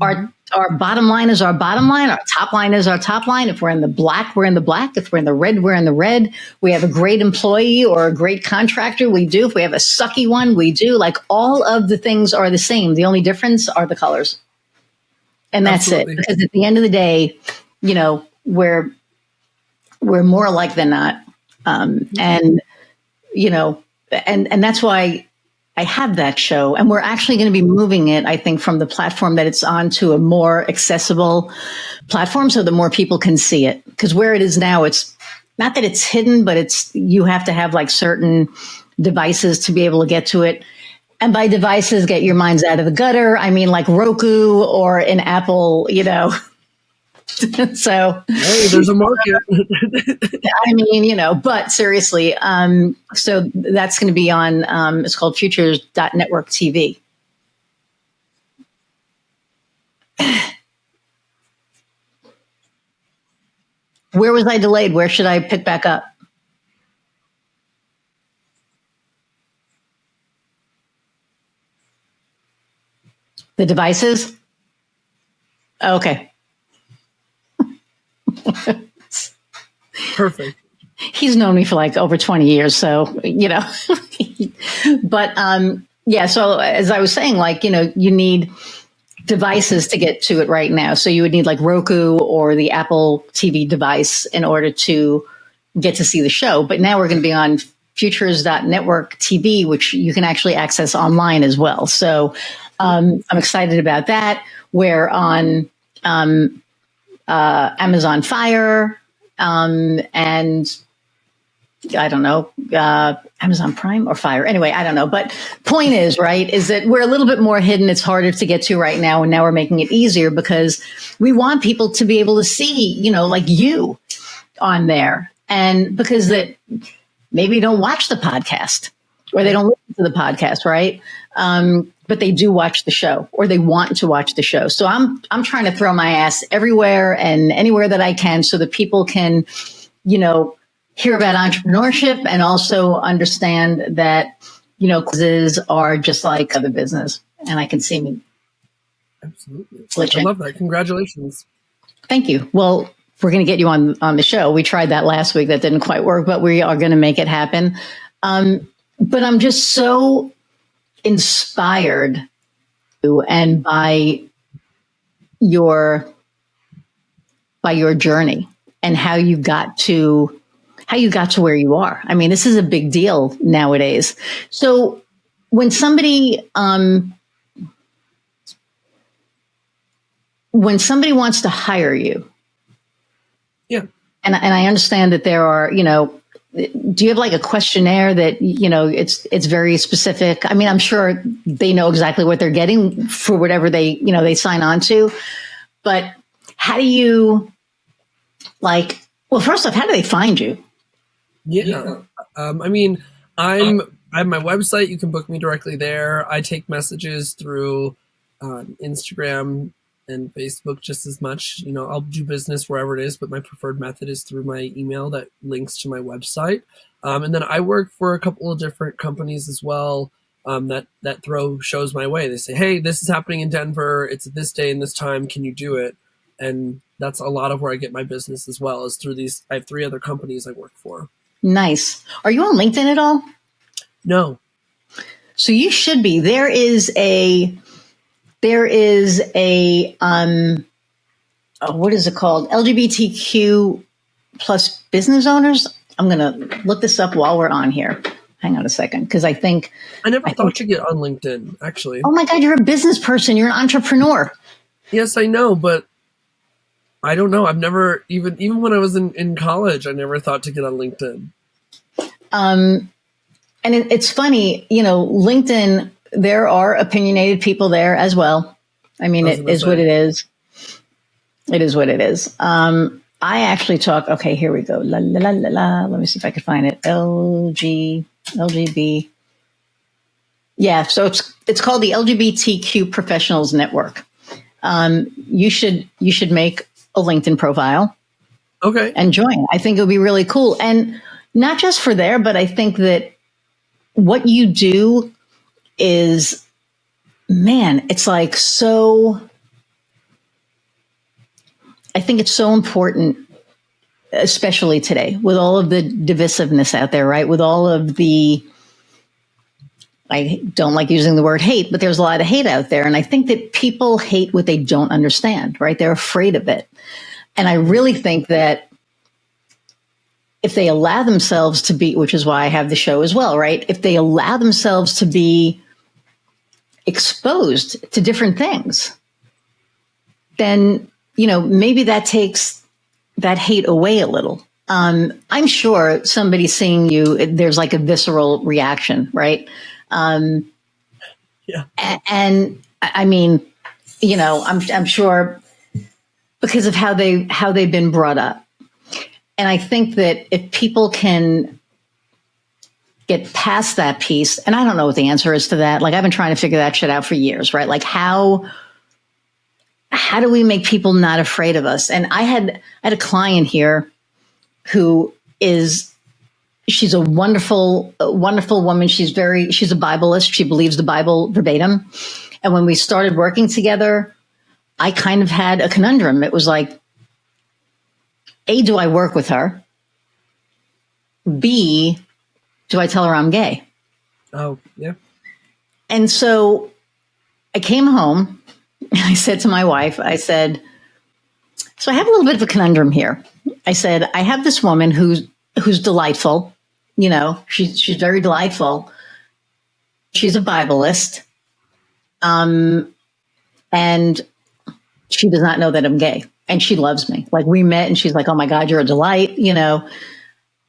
Our bottom line is our bottom line. Our top line is our top line. If we're in the black, we're in the black. If we're in the red, we're in the red. We have a great employee or a great contractor, we do. If we have a sucky one, we do. Like, all of the things are the same. The only difference are the colors. And that's Absolutely. It. Because at the end of the day, we're more alike than not. And that's why I have that show, and we're actually going to be moving it, I think, from the platform that it's on to a more accessible platform so that more people can see it. Because where it is now, it's not that it's hidden, but you have to have like certain devices to be able to get to it. And by devices, get your minds out of the gutter. I mean, like Roku or an Apple, So, hey, there's a market. I mean, but seriously, so that's going to be on, it's called Futures.network TV. Where was I delayed? Where should I pick back up? The devices? Okay. Perfect. He's known me for like over 20 years. So, but, yeah. So as I was saying, like, you need devices to get to it right now. So you would need like Roku or the Apple TV device in order to get to see the show. But now we're going to be on futures.network TV, which you can actually access online as well. So I'm excited about that. We're on Amazon Fire and I don't know, Amazon Prime or Fire. Anyway, I don't know. But point is, right, is that we're a little bit more hidden. It's harder to get to right now. And now we're making it easier because we want people to be able to see, like you on there. And because that maybe don't watch the podcast or they don't listen to the podcast, right? But they do watch the show or they want to watch the show. So I'm trying to throw my ass everywhere and anywhere that I can so that people can, hear about entrepreneurship and also understand that, quizzes are just like other business. And I can see me. Absolutely. Glitching. I love that. Congratulations. Thank you. Well, we're going to get you on the show. We tried that last week. That didn't quite work, but we are going to make it happen. But I'm just so inspired and by your journey and how you got to where you are. I mean, this is a big deal nowadays. So when somebody wants to hire you, yeah, and I understand that there are, do you have like a questionnaire that, it's very specific? I mean, I'm sure they know exactly what they're getting for whatever they sign on to, but how do you well, first off, how do they find you? Yeah. I mean, I have my website. You can book me directly there. I take messages through Instagram and Facebook just as much. I'll do business wherever it is, but my preferred method is through my email that links to my website. And then I work for a couple of different companies as well that throw shows my way. They say, hey, this is happening in Denver. It's this day and this time. Can you do it? And that's a lot of where I get my business as well, is through these. I have 3 other companies I work for. Nice. Are you on LinkedIn at all? No. So you should be. There is a what is it called? LGBTQ plus business owners. I'm going to look this up while we're on here. Hang on a second, because I never thought to get on LinkedIn, actually. Oh my God, you're a business person. You're an entrepreneur. Yes, I know, but I don't know. I've never, even when I was in college, I never thought to get on LinkedIn. And it's funny, LinkedIn, there are opinionated people there as well. I mean, it is what it is. It is what it is. I actually talk, okay, here we go. La, la, la, la, la. Let me see if I can find it. LGB. Yeah. So it's called the LGBTQ Professionals Network. You should make a LinkedIn profile. Okay. And join. I think it would be really cool. And not just for there, but I think that what you do is, man, it's like so, I think it's so important, especially today with all of the divisiveness out there, right? With all of the, I don't like using the word hate, but there's a lot of hate out there. And I think that people hate what they don't understand, right? They're afraid of it. And I really think that if they allow themselves to be, which is why I have the show as well, right? If they allow themselves to be exposed to different things, then, maybe that takes that hate away a little. I'm sure somebody seeing you, there's like a visceral reaction, right? Yeah. And I mean, I'm sure because of how they've been brought up. And I think that if people can get past that piece, and I don't know what the answer is to that. Like, I've been trying to figure that shit out for years, right? Like, how do we make people not afraid of us? And I had a client here who she's a wonderful woman. She's a Bibleist. She believes the Bible verbatim. And when we started working together, I kind of had a conundrum. It was like, do I work with her? B, do I tell her I'm gay? Oh, yeah. And so I came home and I said to my wife, I said, so I have a little bit of a conundrum here. I said, I have this woman who's delightful. You know, she's very delightful. She's a Bibleist. And she does not know that I'm gay. And she loves me. Like, we met and she's like, oh my God, you're a delight. You know,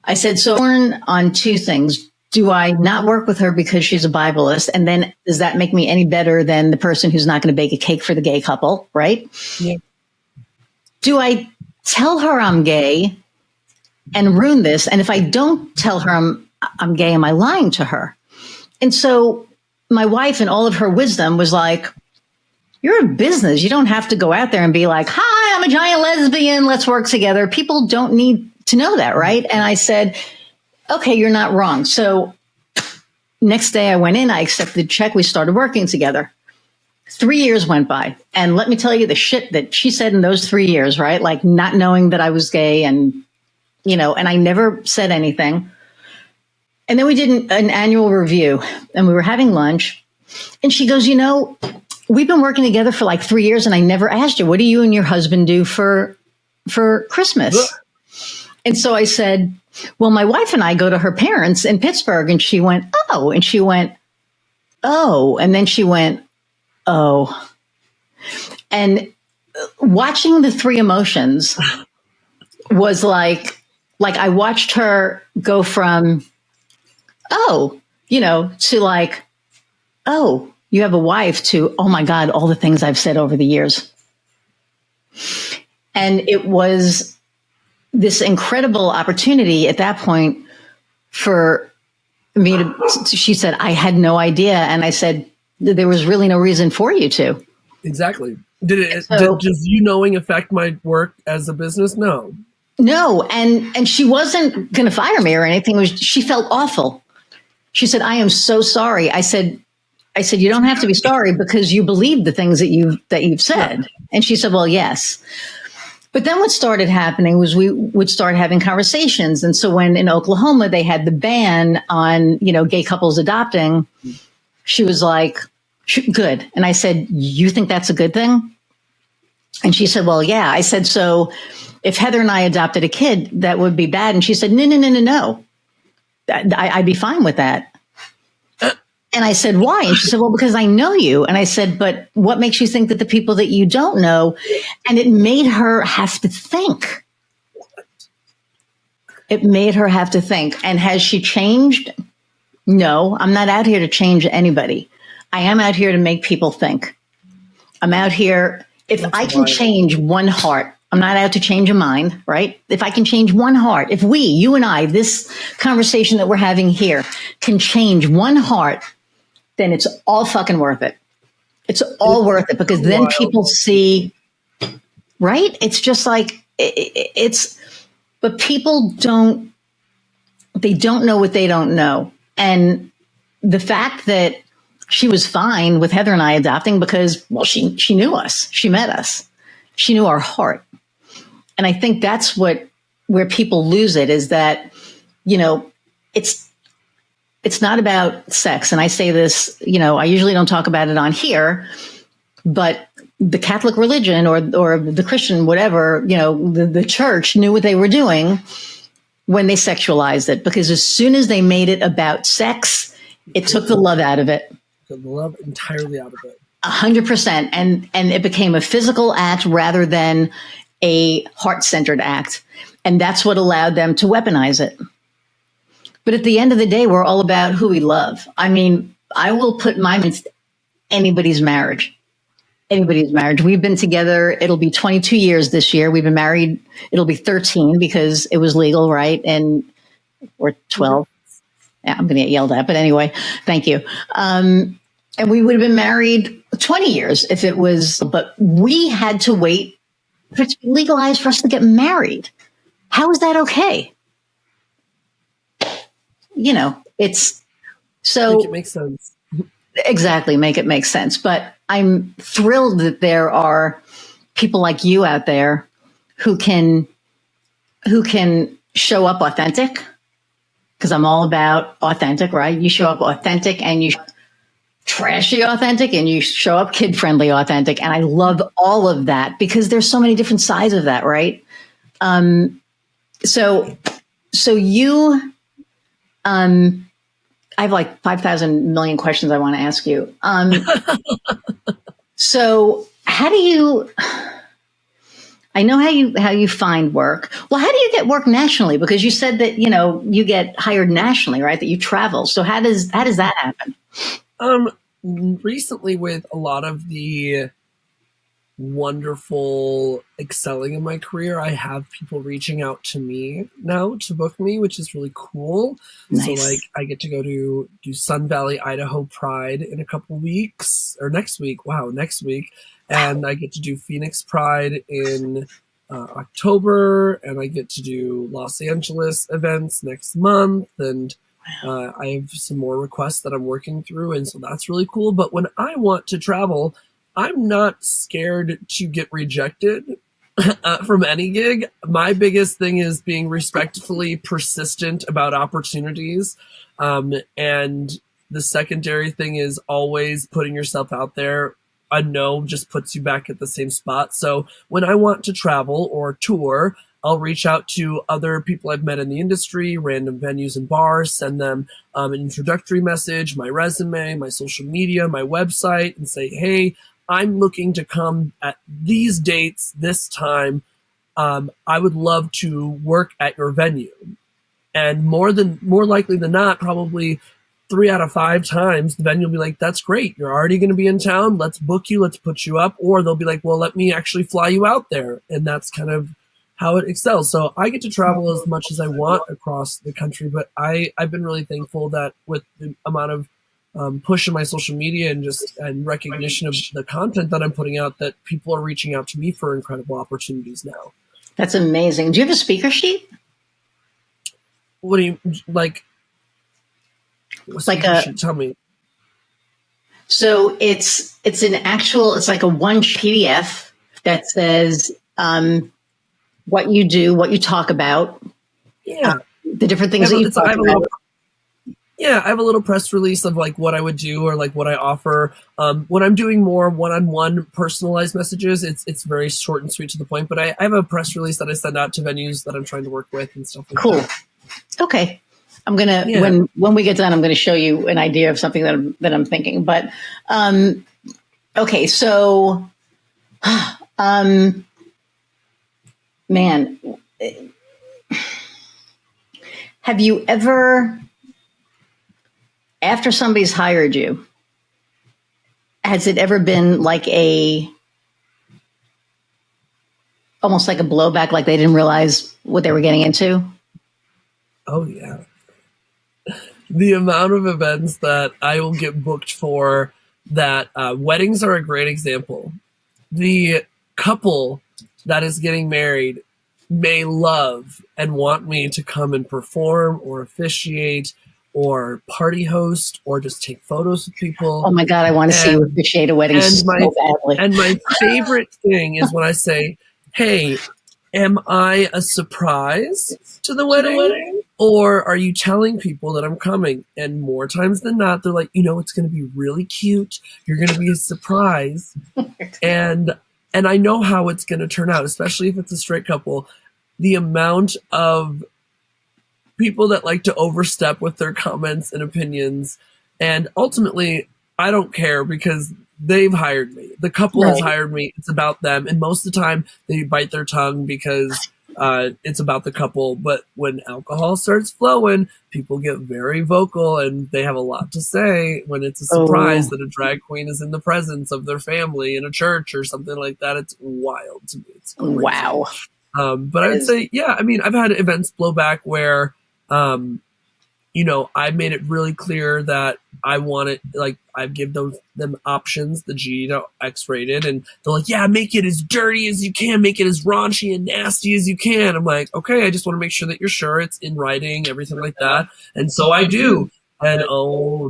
I said, so torn on two things. Do I not work with her because she's a Bibleist? And then does that make me any better than the person who's not going to bake a cake for the gay couple? Right? Yeah. Do I tell her I'm gay and ruin this? And if I don't tell her I'm gay, am I lying to her? And so my wife, in all of her wisdom, was like, you're a business. You don't have to go out there and be like, hi, I'm a giant lesbian. Let's work together. People don't need to know that, right? And I said, okay, you're not wrong. So next day I went in, I accepted the check. We started working together. 3 years went by. And let me tell you the shit that she said in those 3 years, right? Like, not knowing that I was gay and, you know, and I never said anything. And then we did an annual review and we were having lunch and she goes, you know, we've been working together for like 3 years and I never asked you, what do you and your husband do for Christmas? Ugh. And so I said, well, my wife and I go to her parents in Pittsburgh. And she went, oh, and she went, oh, and then she went, oh. And watching the three emotions was like I watched her go from, oh, you know, to like, oh, you have a wife, to, oh my God, all the things I've said over the years. And it was this incredible opportunity at that point for me she said, I had no idea. And I said, there was really no reason for you to. Exactly. Did you knowing affect my work as a business? No. No. And she wasn't going to fire me or anything. She felt awful. She said, I am so sorry. I said, you don't have to be sorry because you believe the things that you've said. Yeah. And she said, well, yes. But then what started happening was we would start having conversations. And so when in Oklahoma, they had the ban on, you know, gay couples adopting, she was like, good. And I said, you think that's a good thing? And she said, well, yeah. I said, so if Heather and I adopted a kid, that would be bad. And she said, no. I'd be fine with that. And I said, why? And she said, well, because I know you. And I said, but what makes you think that the people that you don't know? And it made her have to think. It made her have to think. And has she changed? No, I'm not out here to change anybody. I am out here to make people think. I'm out here. If I can change one heart, I'm not out to change a mind, right? If I can change one heart, if you and I, this conversation that we're having here can change one heart, then it's all fucking worth it. It's all worth it because then people see, right? It's just like, but people don't know what they don't know. And the fact that she was fine with Heather and I adopting because, well, she knew us, she met us, she knew our heart. And I think that's where people lose it is that, you know, it's not about sex. And I say this, you know, I usually don't talk about it on here, but the Catholic religion or the Christian, whatever, you know, the church knew what they were doing when they sexualized it, because as soon as they made it about sex, it took the love out of it. Took the love entirely out of it. 100%. And it became a physical act rather than a heart-centered act. And that's what allowed them to weaponize it. But at the end of the day, we're all about who we love. I mean, I will put mine in anybody's marriage. Anybody's marriage. We've been together. It'll be 22 years this year. We've been married. It'll be 13 because it was legal, right? Or 12. Yeah, I'm going to get yelled at. But anyway, thank you. And we would have been married 20 years if it was, but we had to wait for it to be legalized for us to get married. How is that okay? You know, it's so. Make it make sense. Exactly. Make it make sense. But I'm thrilled that there are people like you out there who can show up authentic, because I'm all about authentic, right? You show up authentic and you trashy authentic and you show up kid friendly authentic. And I love all of that because there's so many different sides of that, right? So you, I have like 5,000 million questions I want to ask you. So how do you, I know how you find work. Well, how do you get work nationally? Because you said that, you get hired nationally, right? That you travel. So how does that happen? Recently, with a lot of the wonderful excelling in my career, I have people reaching out to me now to book me, which is really cool. Nice. So like I get to go to do Sun Valley, Idaho Pride in a couple weeks, or next week. Wow, next week. And I get to do Phoenix Pride in October, and I get to do Los Angeles events next month. And I have some more requests that I'm working through. And so that's really cool. But when I want to travel, I'm not scared to get rejected from any gig. My biggest thing is being respectfully persistent about opportunities. And the secondary thing is always putting yourself out there. A no just puts you back at the same spot. So when I want to travel or tour, I'll reach out to other people I've met in the industry, random venues and bars, send them an introductory message, my resume, my social media, my website, and say, hey, I'm looking to come at these dates, this time. I would love to work at your venue. And more likely than not, probably 3 out of 5 times, the venue will be like, that's great. You're already going to be in town. Let's book you. Let's put you up. Or they'll be like, well, let me actually fly you out there. And that's kind of how it excels. So I get to travel as much as I want across the country. But I've been really thankful that with the amount of push in my social media and recognition of the content that I'm putting out, that people are reaching out to me for incredible opportunities now. That's amazing. Do you have a speaker sheet? What do you like? Tell me. So it's like a one PDF that says what you do, what you talk about, the different things that you talk about. I have a little press release of like what I would do or like what I offer. When I'm doing more one-on-one personalized messages, it's very short and sweet to the point. But I have a press release that I send out to venues that I'm trying to work with and stuff like that. Cool. Okay. I'm gonna when we get done, I'm gonna show you an idea of something that I'm thinking. But okay, so man, have you ever, after somebody's hired you, has it ever been like almost like a blowback, like they didn't realize what they were getting into? Oh yeah. The amount of events that I will get booked for, that weddings are a great example. The couple that is getting married may love and want me to come and perform or officiate or party host or just take photos with people. Oh my God, I want to see you officiate a wedding so badly. And my favorite thing is when I say, hey, am I a surprise to the wedding? Or are you telling people that I'm coming? And more times than not, they're like, it's going to be really cute. You're going to be a surprise. And I know how it's going to turn out, especially if it's a straight couple. The amount of people that like to overstep with their comments and opinions. And ultimately, I don't care because they've hired me. The couple has hired me. It's about them. And most of the time, they bite their tongue because it's about the couple. But when alcohol starts flowing, people get very vocal and they have a lot to say when it's a surprise that a drag queen is in the presence of their family in a church or something like that. It's wild to me. It's crazy. Wow. But I would say, I've had events blow back where, I made it really clear that I want it, like I give them options, the G to X rated, and they're like, yeah, make it as dirty as you can, make it as raunchy and nasty as you can. I'm like, okay, I just want to make sure that you're sure it's in writing, everything like that. And so I do. And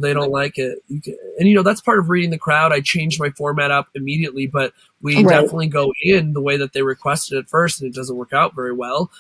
they don't like it. And that's part of reading the crowd. I changed my format up immediately, but we definitely go in the way that they requested at first, and it doesn't work out very well.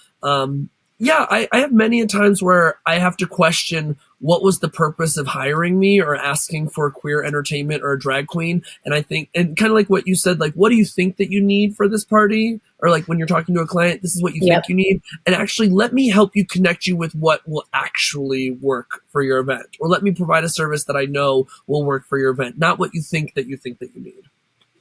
Yeah, I have many a times where I have to question what was the purpose of hiring me or asking for queer entertainment or a drag queen. And I think, and kind of like what you said, like, what do you think that you need for this party? Or like when you're talking to a client, this is what you Yep. think you need. And actually let me help you connect you with what will actually work for your event. Or let me provide a service that I know will work for your event, not what you think that you need.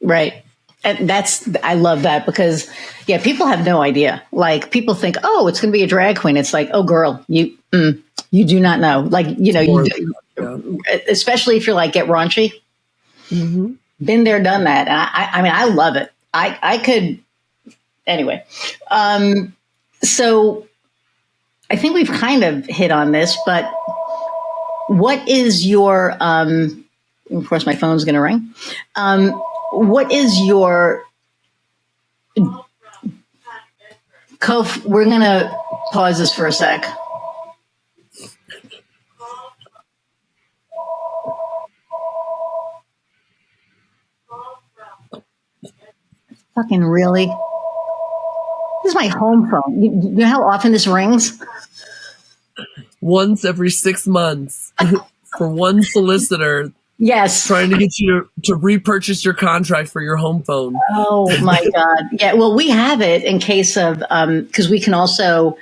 Right. And I love that because, yeah, people have no idea. Like people think, oh, it's going to be a drag queen. It's like, oh, girl, you do not know. Like, especially if you're like, get raunchy. Mm-hmm. Been there, done that. And I mean, I love it. I could, anyway. So I think we've kind of hit on this, but what is your, of course, my phone's going to ring. What is your Kof? We're going to pause this for a sec. Fucking really? This is my home phone. You know how often this rings? Once every 6 months for one solicitor. Yes. Trying to get you to repurchase your contract for your home phone. Oh my God. Yeah. Well, we have it in case of, because we can also,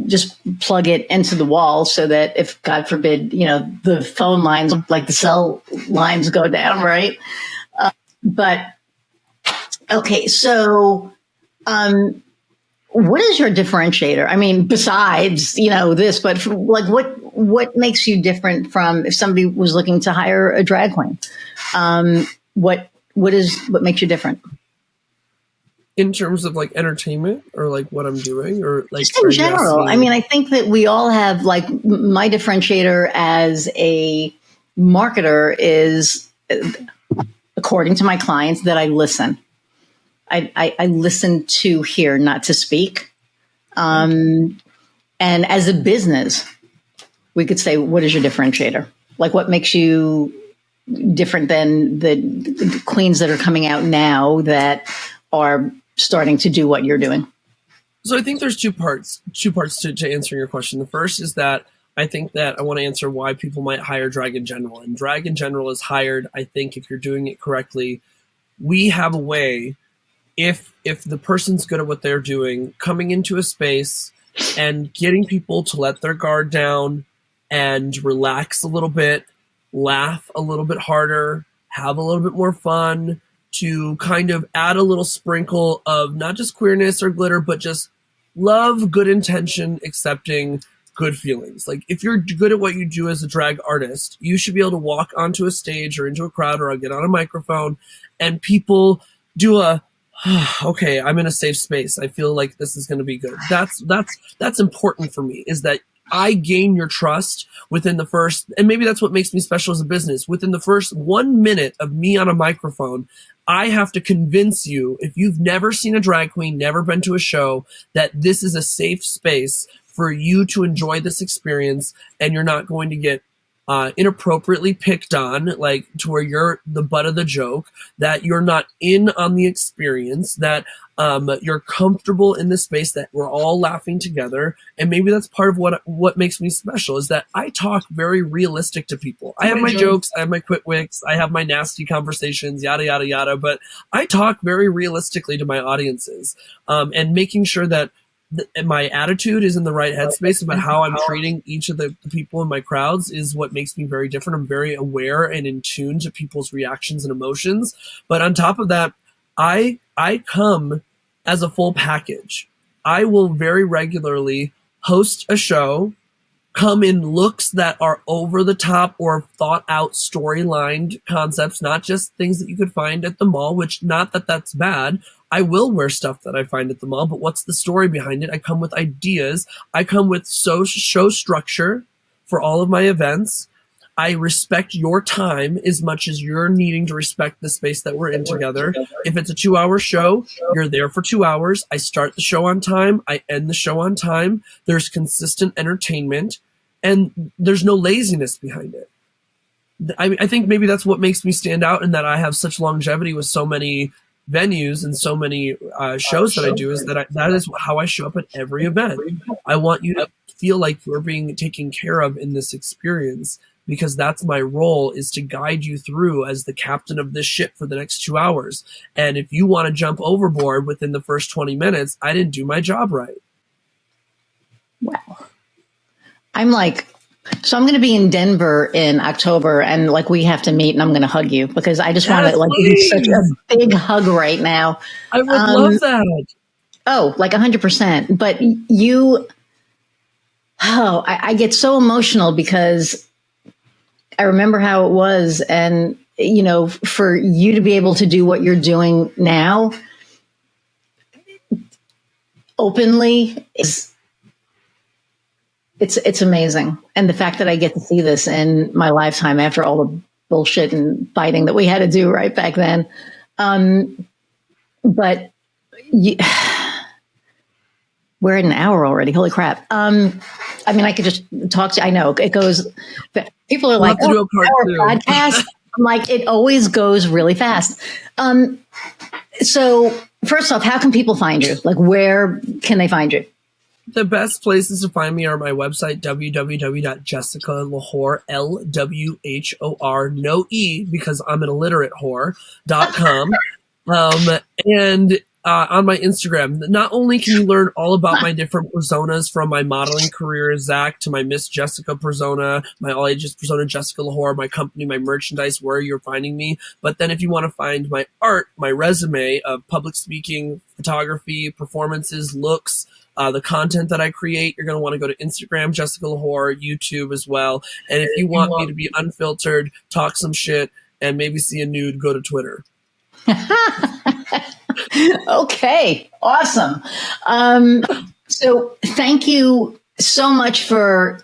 just plug it into the wall so that if God forbid, the phone lines, like the cell lines go down, right? But okay. So, what is your differentiator? I mean, besides, this, but like what makes you different from if somebody was looking to hire a drag queen? What makes you different? In terms of like entertainment or like what I'm doing or like just in general? I mean, I think that we all have like my differentiator as a marketer is according to my clients that I listen. I listen to hear, not to speak. And as a business, we could say, what is your differentiator? Like what makes you different than the queens that are coming out now that are starting to do what you're doing? So I think there's two parts to answer your question. The first is that I think that I want to answer why people might hire drag in general. And drag in general is hired, I think, if you're doing it correctly. We have a way, if the person's good at what they're doing, coming into a space and getting people to let their guard down and relax a little bit, laugh a little bit harder, have a little bit more fun, to kind of add a little sprinkle of not just queerness or glitter, but just love, good intention, accepting good feelings. Like if you're good at what you do as a drag artist, you should be able to walk onto a stage or into a crowd or get on a microphone and people do a, okay, I'm in a safe space. I feel like this is going to be good. That's important for me, is that I gain your trust within the first, and maybe that's what makes me special as a business. Within the first 1 minute of me on a microphone, I have to convince you, if you've never seen a drag queen, never been to a show, that this is a safe space for you to enjoy this experience, and you're not going to get inappropriately picked on, like to where you're the butt of the joke, that you're not in on the experience, that you're comfortable in the space, that we're all laughing together. And maybe that's part of what makes me special, is that I talk very realistic to people. I have my jokes, I have my quick wicks, I have my nasty conversations, yada, yada, yada, but I talk very realistically to my audiences, and making sure that my attitude is in the right headspace about how I'm treating each of the people in my crowds is what makes me very different. I'm very aware and in tune to people's reactions and emotions. But on top of that, I come as a full package. I will very regularly host a show, come in looks that are over the top or thought out storylined concepts, not just things that you could find at the mall, which not that that's bad. I will wear stuff that I find at the mall, but what's the story behind it? I come with ideas. I come with show structure for all of my events. I respect your time as much as you're needing to respect the space that we're in together. If it's a 2-hour show, you're there for 2 hours. I start the show on time. I end the show on time. There's consistent entertainment, and there's no laziness behind it. I think maybe that's what makes me stand out, and that I have such longevity with so many venues and so many shows that I do is that is how I show up at every event. I want you to feel like you're being taken care of in this experience, because that's my role, is to guide you through as the captain of this ship for the next 2 hours. And if you want to jump overboard within the first 20 minutes, I didn't do my job right. Wow. I'm going to be in Denver in October, and we have to meet, and I'm going to hug you, because I just want to give you such a big hug right now. I would love that. Oh, 100%. But I get so emotional because I remember how it was. And, for you to be able to do what you're doing now openly it's amazing. And the fact that I get to see this in my lifetime after all the bullshit and fighting that we had to do right back then. But we're at an hour already. Holy crap. I could just talk to, I know it goes, people are we'll do our podcast. I'm it always goes really fast. So first off, how can people find you? Where can they find you? The best places to find me are my website, www.jessicalwhor, LWHOR, no E, because I'm an illiterate whore.com. And on my Instagram, not only can you learn all about my different personas, from my modeling career as Zach to my Miss Jessica persona, my all ages persona, Jessica LaHore, my company, my merchandise, where you're finding me. But then if you want to find my art, my resume of public speaking, photography, performances, looks, the content that I create, you're going to want to go to Instagram, Jessica LaHore, YouTube as well. And if you want me to be unfiltered, talk some shit, and maybe see a nude, go to Twitter. Okay, awesome. So thank you so much for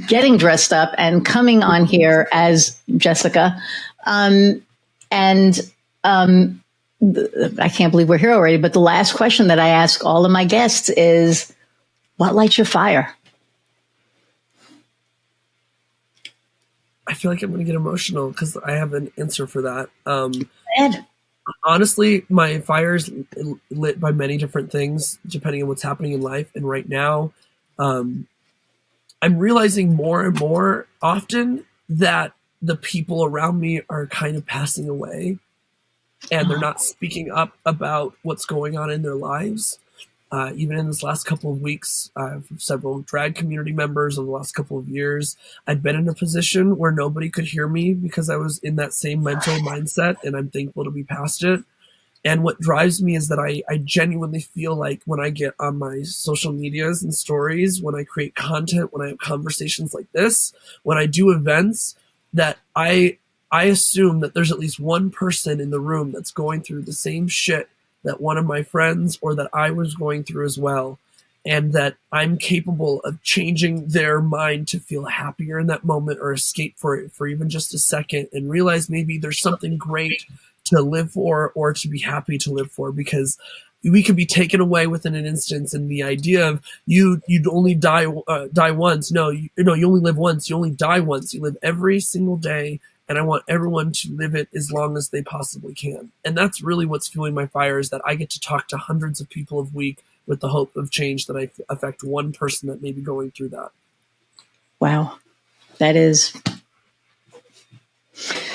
getting dressed up and coming on here as Jessica. I can't believe we're here already, but the last question that I ask all of my guests is, what lights your fire? I feel like I'm going to get emotional because I have an answer for that. Ed. Honestly, my fire is lit by many different things, depending on what's happening in life. And right now, I'm realizing more and more often that the people around me are kind of passing away, and they're not speaking up about what's going on in their lives. Even in this last couple of weeks, several drag community members over the last couple of years, I've been in a position where nobody could hear me because I was in that same mental mindset, and I'm thankful to be past it. And what drives me is that I genuinely feel like when I get on my social medias and stories, when I create content, when I have conversations like this, when I do events, that I assume that there's at least one person in the room that's going through the same shit that one of my friends or that I was going through as well, and that I'm capable of changing their mind to feel happier in that moment or escape for it for even just a second, and realize maybe there's something great to live for or to be happy to live for, because we could be taken away within an instance. And the idea of you'd only die once. No, you only live once. You only die once. You live every single day. And I want everyone to live it as long as they possibly can. And that's really what's fueling my fire, is that I get to talk to hundreds of people a week with the hope of change, that I affect one person that may be going through that. Wow. That is...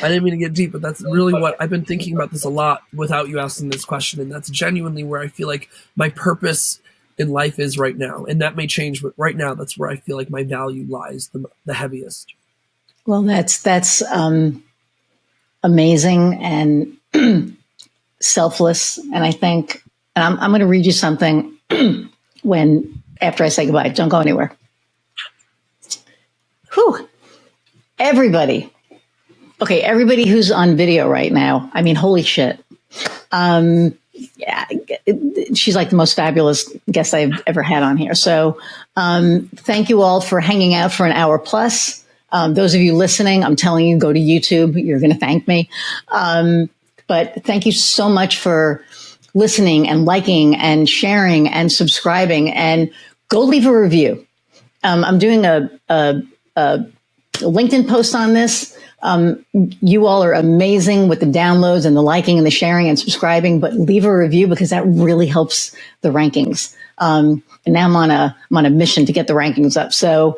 I didn't mean to get deep, but that's really what I've been thinking about this a lot without you asking this question. And that's genuinely where I feel like my purpose in life is right now. And that may change, but right now, that's where I feel like my value lies the heaviest. Well, that's amazing and selfless. And I think, and I'm going to read you something after I say goodbye. Don't go anywhere. Whew. Everybody who's on video right now, I mean, holy shit. Yeah, she's like the most fabulous guest I've ever had on here. So thank you all for hanging out for an hour plus. Those of you listening, I'm telling you, go to YouTube. You're going to thank me. But thank you so much for listening and liking and sharing and subscribing, and go leave a review. I'm doing a LinkedIn post on this. You all are amazing with the downloads and the liking and the sharing and subscribing, but leave a review because that really helps the rankings. And now I'm on a mission to get the rankings up. So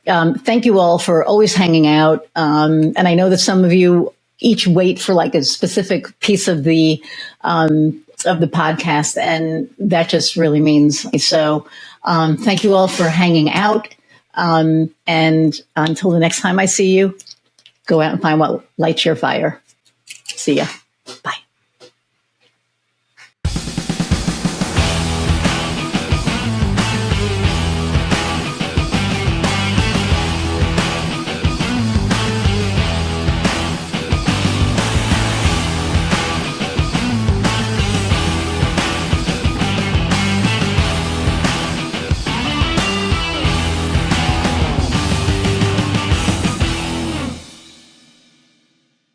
thank you all for always hanging out. And I know that some of you each wait for like a specific piece of the podcast, and that just really means so. Thank you all for hanging out. And until the next time I see you, go out and find what lights your fire. See ya.